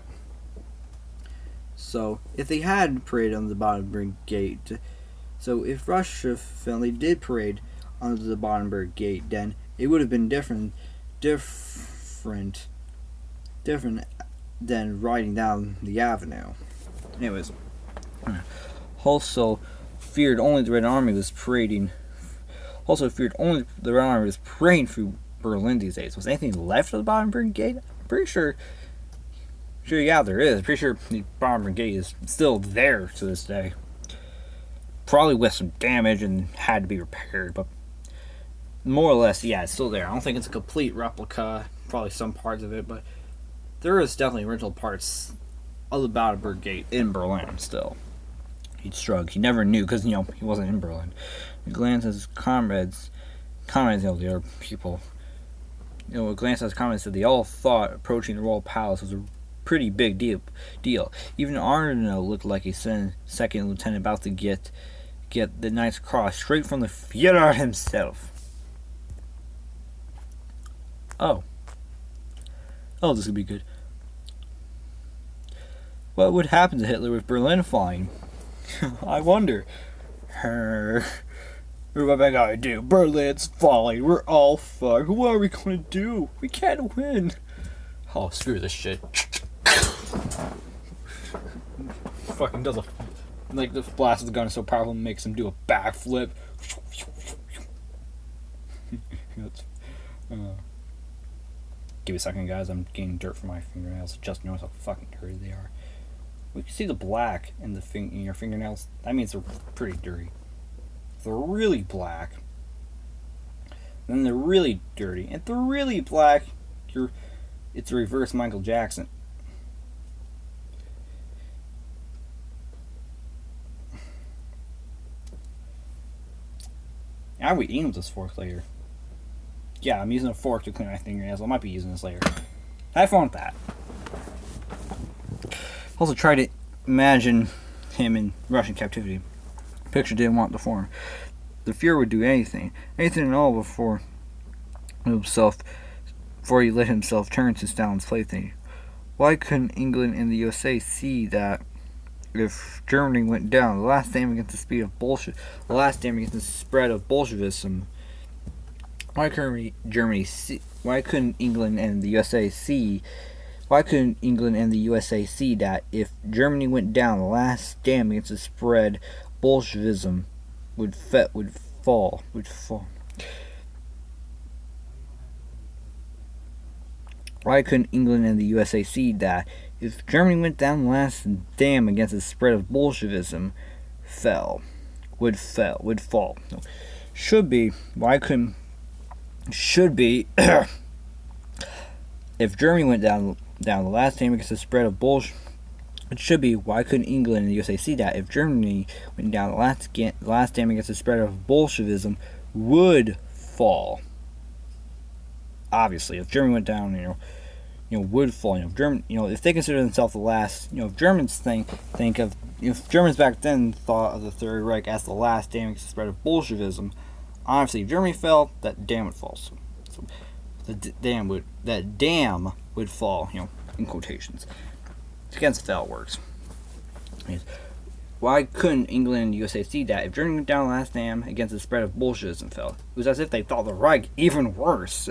[SPEAKER 1] So, if they had paraded under the Brandenburg Gate, so if Russia fell, they did parade under the Brandenburg Gate, then it would have been different than riding down the avenue. Anyways, also feared only the Red Army was parading. Through Berlin these days. Was anything left of the Brandenburg Gate? I'm pretty sure. Yeah, there is. I'm pretty sure the Brandenburg Gate is still there to this day. Probably with some damage and had to be repaired, but more or less, yeah, it's still there. I don't think it's a complete replica. Probably some parts of it, but there is definitely original parts of the Brandenburg Gate in Berlin still. He shrugged. He never knew because he wasn't in Berlin. He glanced at his comrades, the other people. A glance at his comrades said they all thought approaching the royal palace was a pretty big deal. Even Arno looked like a second lieutenant about to get the Knight's Cross straight from the Führer himself. Oh, this would be good. What would happen to Hitler with Berlin falling? I wonder. What am I gonna do? Berlin's falling. We're all fucked. What are we gonna do? We can't win. Oh, screw this shit. Fucking does the blast of the gun is so powerful it makes him do a backflip. Give me a second, guys. I'm getting dirt from my fingernails. Just notice how fucking dirty they are. We can see the black in your fingernails. That means they're pretty dirty. They're really black. Then they're really dirty. And if they're really black, it's a reverse Michael Jackson. How are we eating with this fork later? Yeah, I'm using a fork to clean my fingernails. I might be using this later. Have fun with that. Also, try to imagine him in Russian captivity. Picture didn't want to form. The Fuhrer would do anything at all before he let himself turn to Stalin's plaything. Why couldn't England and the USA see that if Germany went down, the last stand against the spread of Bolshevism? Why couldn't England and the USA see? Why couldn't England and the USA see that if Germany went down, the last stand against the spread Bolshevism would fall? Why couldn't England and the USA see that if Germany went down, the last dam against the spread of Bolshevism would fall? No. Should be if Germany went down the last dam against the spread of Bolshevism. It should be, why couldn't England and the USA see that if Germany went down, the last dam against the spread of Bolshevism would fall? Obviously, if Germany went down, would fall. If they consider themselves the last, if Germans if Germans back then thought of the Third Reich as the last dam against the spread of Bolshevism, obviously, if Germany fell, that dam would fall. So that dam would fall. In quotations. It's against how it works. Why couldn't England and the USA see that if Germany went down the last dam against the spread of Bolshevism fell? It was as if they thought the Reich even worse,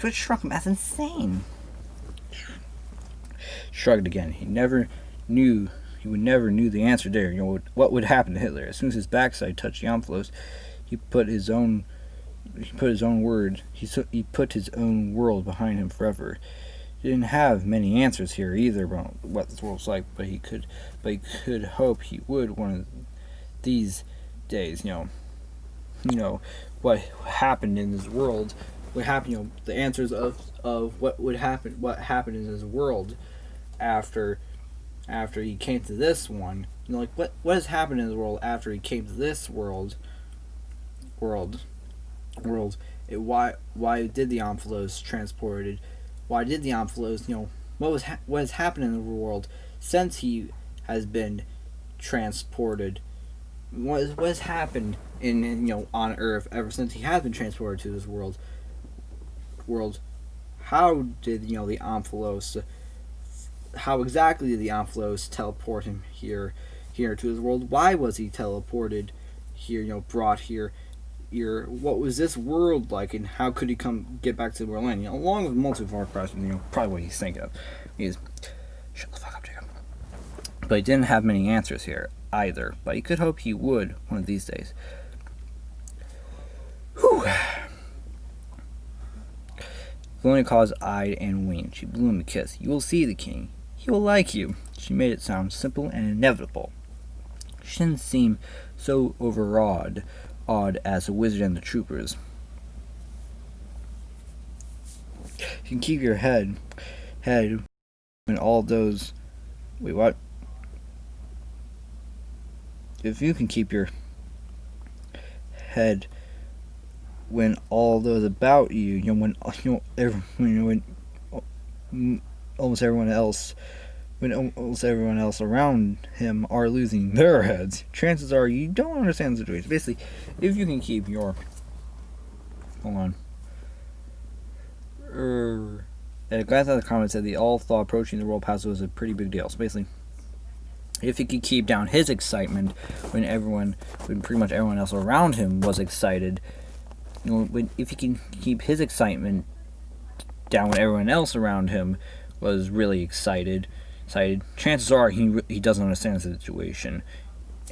[SPEAKER 1] which struck him as insane. Shrugged again. He would never knew the answer there. What would happen to Hitler as soon as his backside touched the envelopes? He put his own world behind him forever. He didn't have many answers here either about what this world's like, but he could hope he would one of these days. What happened in this world. What happened? The answers of what happened in his world after he came to this one. What has happened in the world after he came to this world. Why did the envelopes transported? Why did the envelopes? What has happened in the world since he has been transported? What has happened on Earth ever since he has been transported to this world? How did the envelopes? How exactly did the envelopes teleport him here to this world? Why was he teleported here? Brought here. What was this world like, and how could he get back to Berlin? Along with multiple questions, probably what he's thinking of. Shut the fuck up, Jacob. But he didn't have many answers here either. But he could hope he would one of these days. Whew. Volonykov's eyed and winked. She blew him a kiss. You will see the king. He will like you. She made it sound simple and inevitable. She didn't seem so overawed as the wizard and the troopers. You can keep your head when all those. Wait, what? If you can keep your head when all those about you, when almost everyone else around him are losing their heads, chances are you don't understand the situation. Basically, if you can keep your... Hold on. A guy thought the comment said they all thought approaching the World Pass was a pretty big deal. So basically, if he could keep down his excitement when pretty much everyone else around him was excited, if he can keep his excitement down when everyone else around him was really excited, chances are he doesn't understand the situation.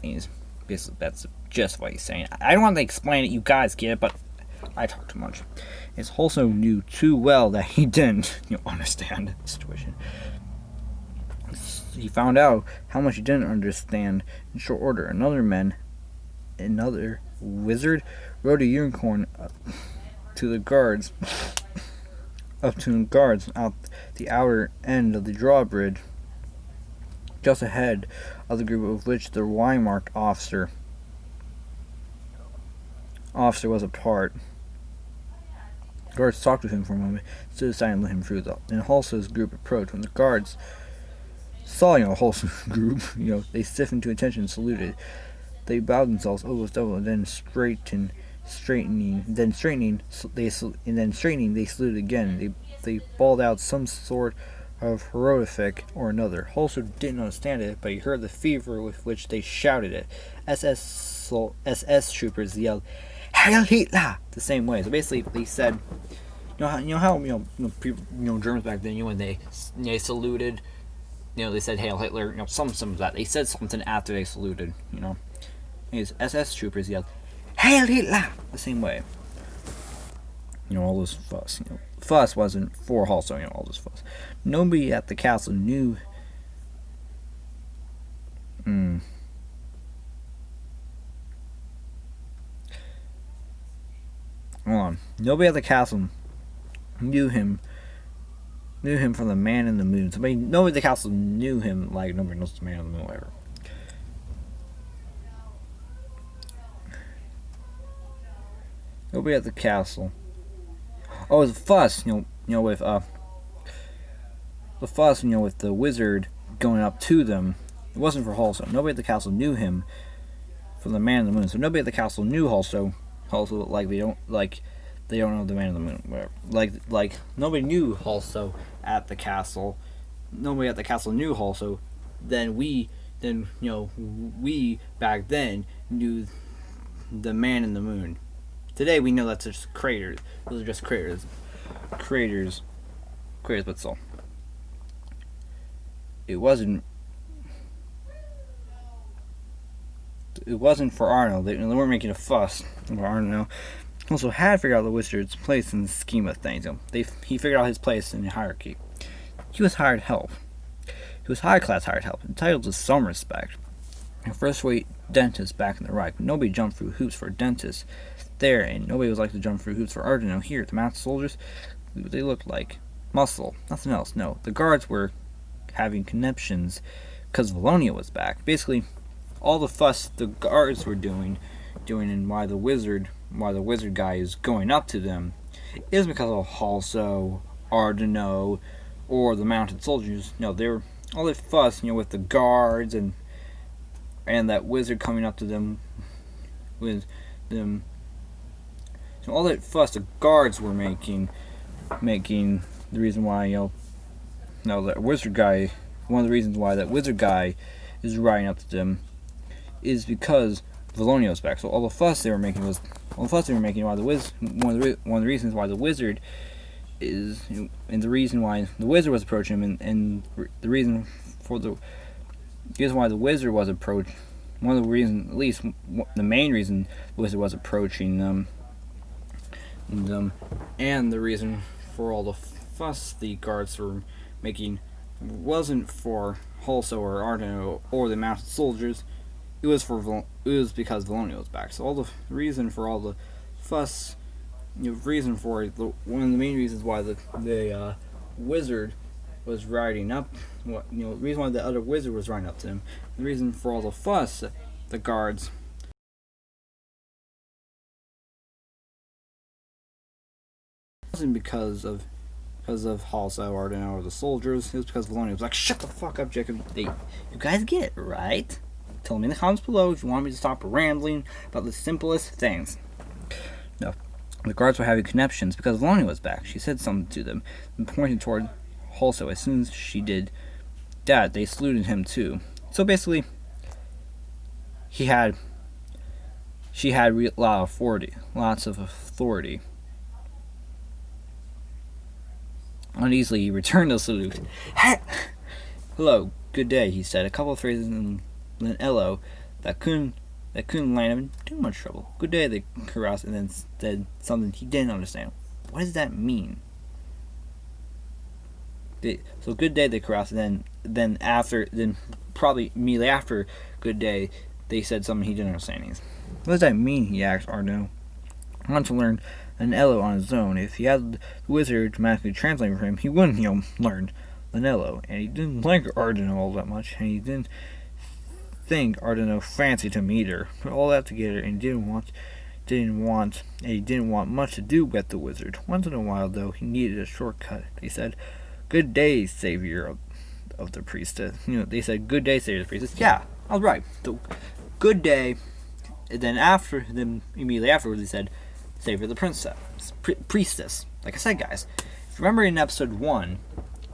[SPEAKER 1] And basically, that's just what he's saying. I don't want to explain it, you guys get it, but I talk too much. It's also knew too well that he didn't understand the situation. He found out how much he didn't understand in short order. Another wizard rode a unicorn up to the guards out the outer end of the drawbridge, just ahead of the group of which the Wehrmacht officer was a part. guards talked with him for a moment, stood aside and let him through. Then Halso's group approached. When the guards saw, Halso's group, they stiffened to attention and saluted. They bowed themselves almost double, and then straightening, they saluted again. They bawled out some sort of heroific or another. Halso didn't understand it, but he heard the fever with which they shouted it. SS troopers yelled, "Heil Hitler!" the same way. So basically, they said, how people, Germans back then, when they saluted, they said "Hail Hitler," some of that. They said something after they saluted, These SS troopers yelled, "Hail Hitler!" the same way. All this fuss. Fuss wasn't for Halso, all this fuss. Nobody at the castle knew. Hold on. Nobody at the castle knew him from the man in the moon. Nobody at the castle knew him like nobody knows the man in the moon, whatever. Nobody at the castle. Oh, it was a fuss, with the fuss, with the wizard going up to them. It wasn't for Halso. Nobody at the castle knew him from the man in the moon. So nobody at the castle knew Halso. Like they don't know the man in the moon. Whatever. Like nobody knew Halso at the castle. Nobody at the castle knew Halso. We back then knew the man in the moon. Today we know that's just craters. Those are just craters, but still. It wasn't for Arno. They weren't making a fuss about Arno. Also had figured out the wizard's place in the scheme of things. He figured out his place in the hierarchy. He was hired help. He was high-class hired help, entitled to some respect. A first-rate dentist back in the Reich, but nobody jumped through hoops for a dentist there, and nobody was like to jump through hoops for Ardeno here. The mounted soldiers, they looked like muscle, nothing else. No, the guards were having conniptions because Valonia was back. Basically, all the fuss the guards were doing, and why the wizard guy is going up to them, is because of Halso, Ardeno, or the mounted soldiers. They were all that fuss, with the guards and that wizard coming up to them with them. So all that fuss the guards were making the reason why that wizard guy. One of the reasons why that wizard guy is riding up to them is because Valonia was back. So all the fuss they were making why the one of the reasons why the wizard is, and the reason why the wizard was approaching him, and the reason why the wizard was approached. One of the reasons, at least the main reason the wizard was approaching them, and the reason for all the fuss the guards were making wasn't for Halso or Ardeno or the mounted soldiers. It was because Valonia was back. So all the reason for all the fuss, one of the main reasons why the wizard was riding up, the reason why the other wizard was riding up to him, the reason for all the fuss, the guards. It wasn't because of Halso, Ardeno, or the soldiers. It was because Valonia was like, "Shut the fuck up, Jacob." You guys get it, right? Tell me in the comments below if you want me to stop rambling about the simplest things. No. The guards were having conniptions because Valonia was back. She said something to them and pointed toward Halso. As soon as she did that, they saluted him too. So basically, she had lots of authority. Uneasily, he returned the salute. "Hello, good day," he said. A couple of phrases in Lanello that couldn't land him too much trouble. "Good day," they caressed, and then said something he didn't understand. What does that mean? So good day, they caressed, and then probably immediately after good day, they said something he didn't understand. What does that mean? He asked Ardeno. I want to learn Lanello on his own. If he had the wizard automatically translate for him, he wouldn't, learn Lanello. And he didn't like Ardeno all that much, and he didn't think Ardeno fancied him either. Put all that together, and he didn't want didn't want much to do with the wizard. Once in a while, though, he needed a shortcut. They said, "Good day, savior of the priestess." They said, "Good day, savior of the priestess." Yeah, I was right. So, good day. And then immediately afterwards, he said, "Savior of the priestess." Like I said, guys, if you remember in episode 1,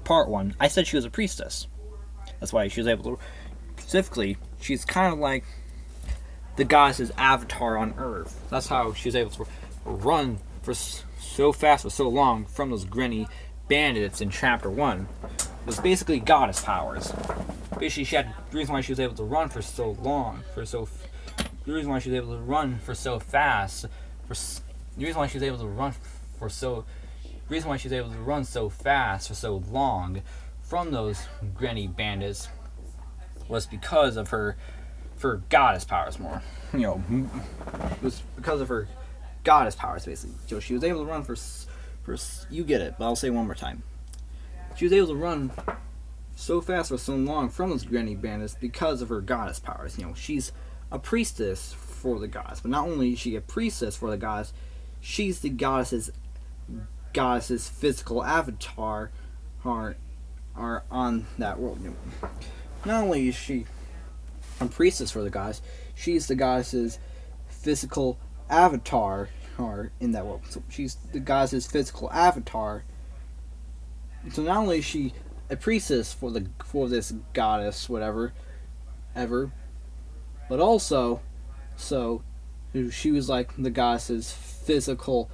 [SPEAKER 1] part 1, I said she was a priestess. That's why she was able to. Specifically, she's kind of like the goddess's avatar on Earth. That's how she was able to run for so fast for so long from those grinny bandits in chapter 1. It was basically goddess powers. Basically, the reason why she was able to run for so long, the reason why she was able to run for so fast, the reason why she was able to run so fast for so long from those grinny bandits was because of her goddess powers more. It was because of her goddess powers, basically. So she was able to run for you get it, but I'll say it one more time. She was able to run so fast for so long from those granny bandits because of her goddess powers. She's a priestess for the goddess, but not only is she a priestess for the goddess, she's the goddess's physical avatar are on that world. Not only is she a priestess for the goddess, she's the goddess's physical avatar in that world. So she's the goddess's physical avatar. So not only is she a priestess for this goddess, whatever, ever, but also, she was like the goddess's physical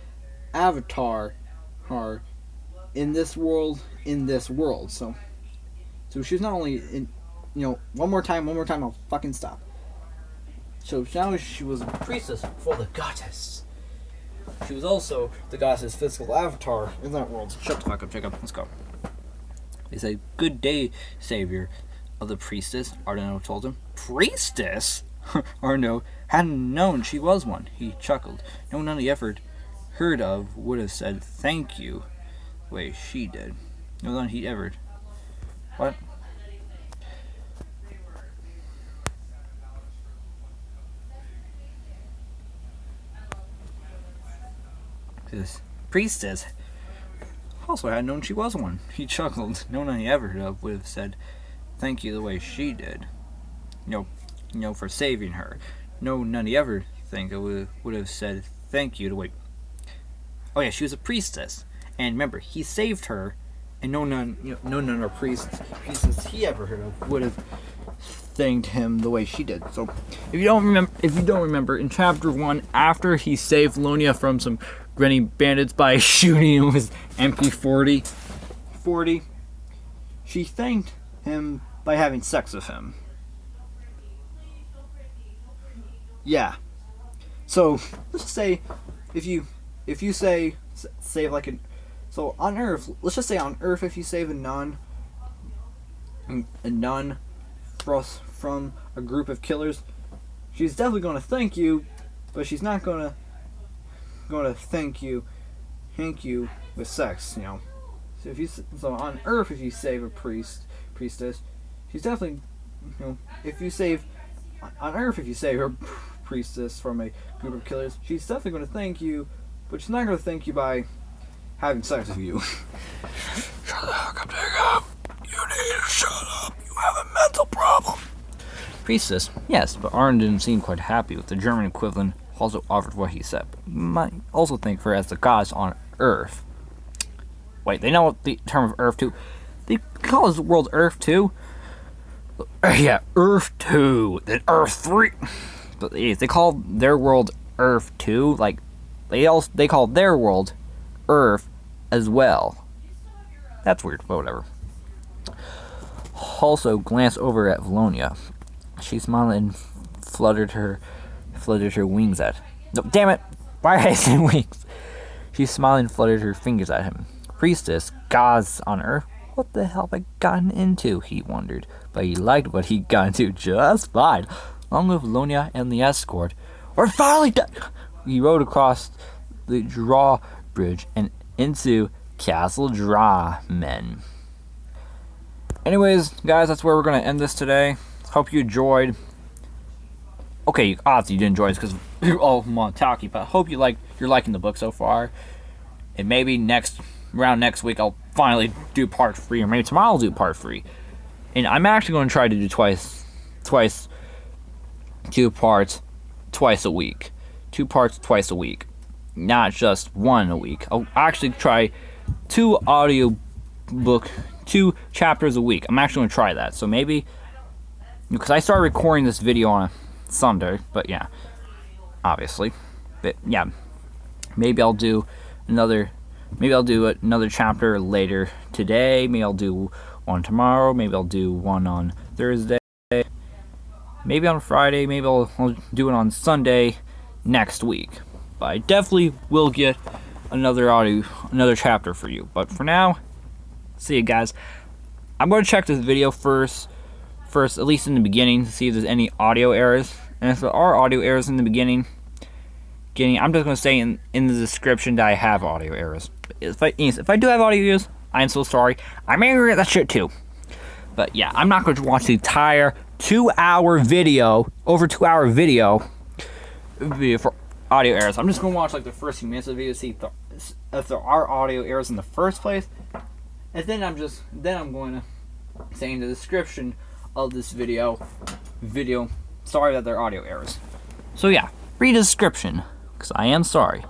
[SPEAKER 1] avatar in this world. So she's not only in, one more time, I'll fucking stop. So now she was a priestess for the goddess. She was also the goddess's physical avatar in that world. Shut the fuck up, Jacob. Let's go. They say, "Good day, savior of the priestess," Arno told him. "Priestess?" Arno hadn't known she was one. He chuckled. No one he ever heard of would have said thank you the way she did. No one he ever... What? This priestess also had known she was one. He chuckled. No one he ever heard of would have said thank you the way she did. For saving her. No, none he ever would have said thank you the way... Oh yeah, she was a priestess. And remember, he saved her, and no none or priestess he ever heard of would have thanked him the way she did. So if you don't remember, in chapter 1, after he saved Lonia from some grinny bandits by shooting him with MP40, she thanked him by having sex with him. Yeah. So let's just say if you save like so on Earth, let's just say on Earth, if you save a nun from a group of killers, she's definitely going to thank you, but she's not going to thank you with sex. So on Earth, if you save a priestess, she's definitely if you save her priestess from a group of killers, she's definitely going to thank you, but she's not going to thank you by having sex with you. Shut the fuck up, Jacob. You need to shut up. You have a mental problem. Priestess, yes, but Arn didn't seem quite happy with the German equivalent. Also offered what he said. But you might also think of her as the goddess on Earth. Wait, they know the term of Earth too. They call this world Earth 2. Yeah, Earth 2. Then Earth 3. But they call their world Earth 2. Like they call their world Earth as well. That's weird, but whatever. Also glanced over at Valonia. She smiled and fluttered her wings at... No, damn it! Why did I say wings? She smiled and fluttered her fingers at him. Priestess, gods on Earth. What the hell have I gotten into? He wondered. But he liked what he got into just fine. Along with Valonia and the escort. We're finally done! We rode across the drawbridge and into Castle Drawmen. Anyways, guys, that's where we're going to end this today. Hope you enjoyed. okay, obviously you didn't enjoy this because you're all Montaki, but I hope you're liking the book so far. And maybe next week I'll finally do part 3, or maybe tomorrow I'll do part 3. And I'm actually going to try to do 2 parts twice a week. 2 parts twice a week, not just 1 a week. I'll actually try 2 chapters a week. I'm actually going to try that. So maybe, because I started recording this video on a Sunday, but yeah, obviously, but yeah, maybe I'll do another chapter later today. Maybe I'll do one tomorrow. Maybe I'll do one on Thursday. Maybe on Friday. Maybe I'll do it on Sunday next week. But I definitely will get another chapter for you. But for now, see you guys. I'm going to check this video first, at least in the beginning, to see if there's any audio errors. And if there are audio errors in the beginning, I'm just going to say in the description that I have audio errors. If I do have audio errors, I'm so sorry. I'm angry at that shit too. But yeah, I'm not going to watch the entire 2-hour video, over 2-hour video for audio errors. I'm just going to watch like the first few minutes of the video to see if there are audio errors in the first place. And then I'm going to say in the description of this video, sorry that there are audio errors. So yeah, read the description, because I am sorry.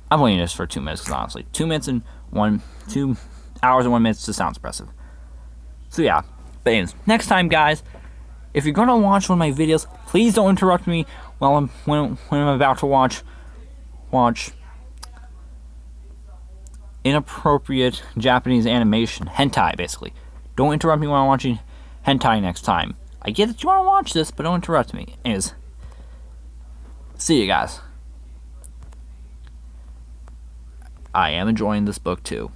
[SPEAKER 1] I'm only doing this for 2 minutes, because honestly, 2 hours and 1 minute just sounds impressive. So yeah, but anyways, next time guys, if you're gonna watch one of my videos, please don't interrupt me while when I'm about to watch inappropriate Japanese animation, hentai basically. Don't interrupt me when I'm watching hentai next time. I get that you want to watch this, but don't interrupt me. Anyways, see you guys. I am enjoying this book too.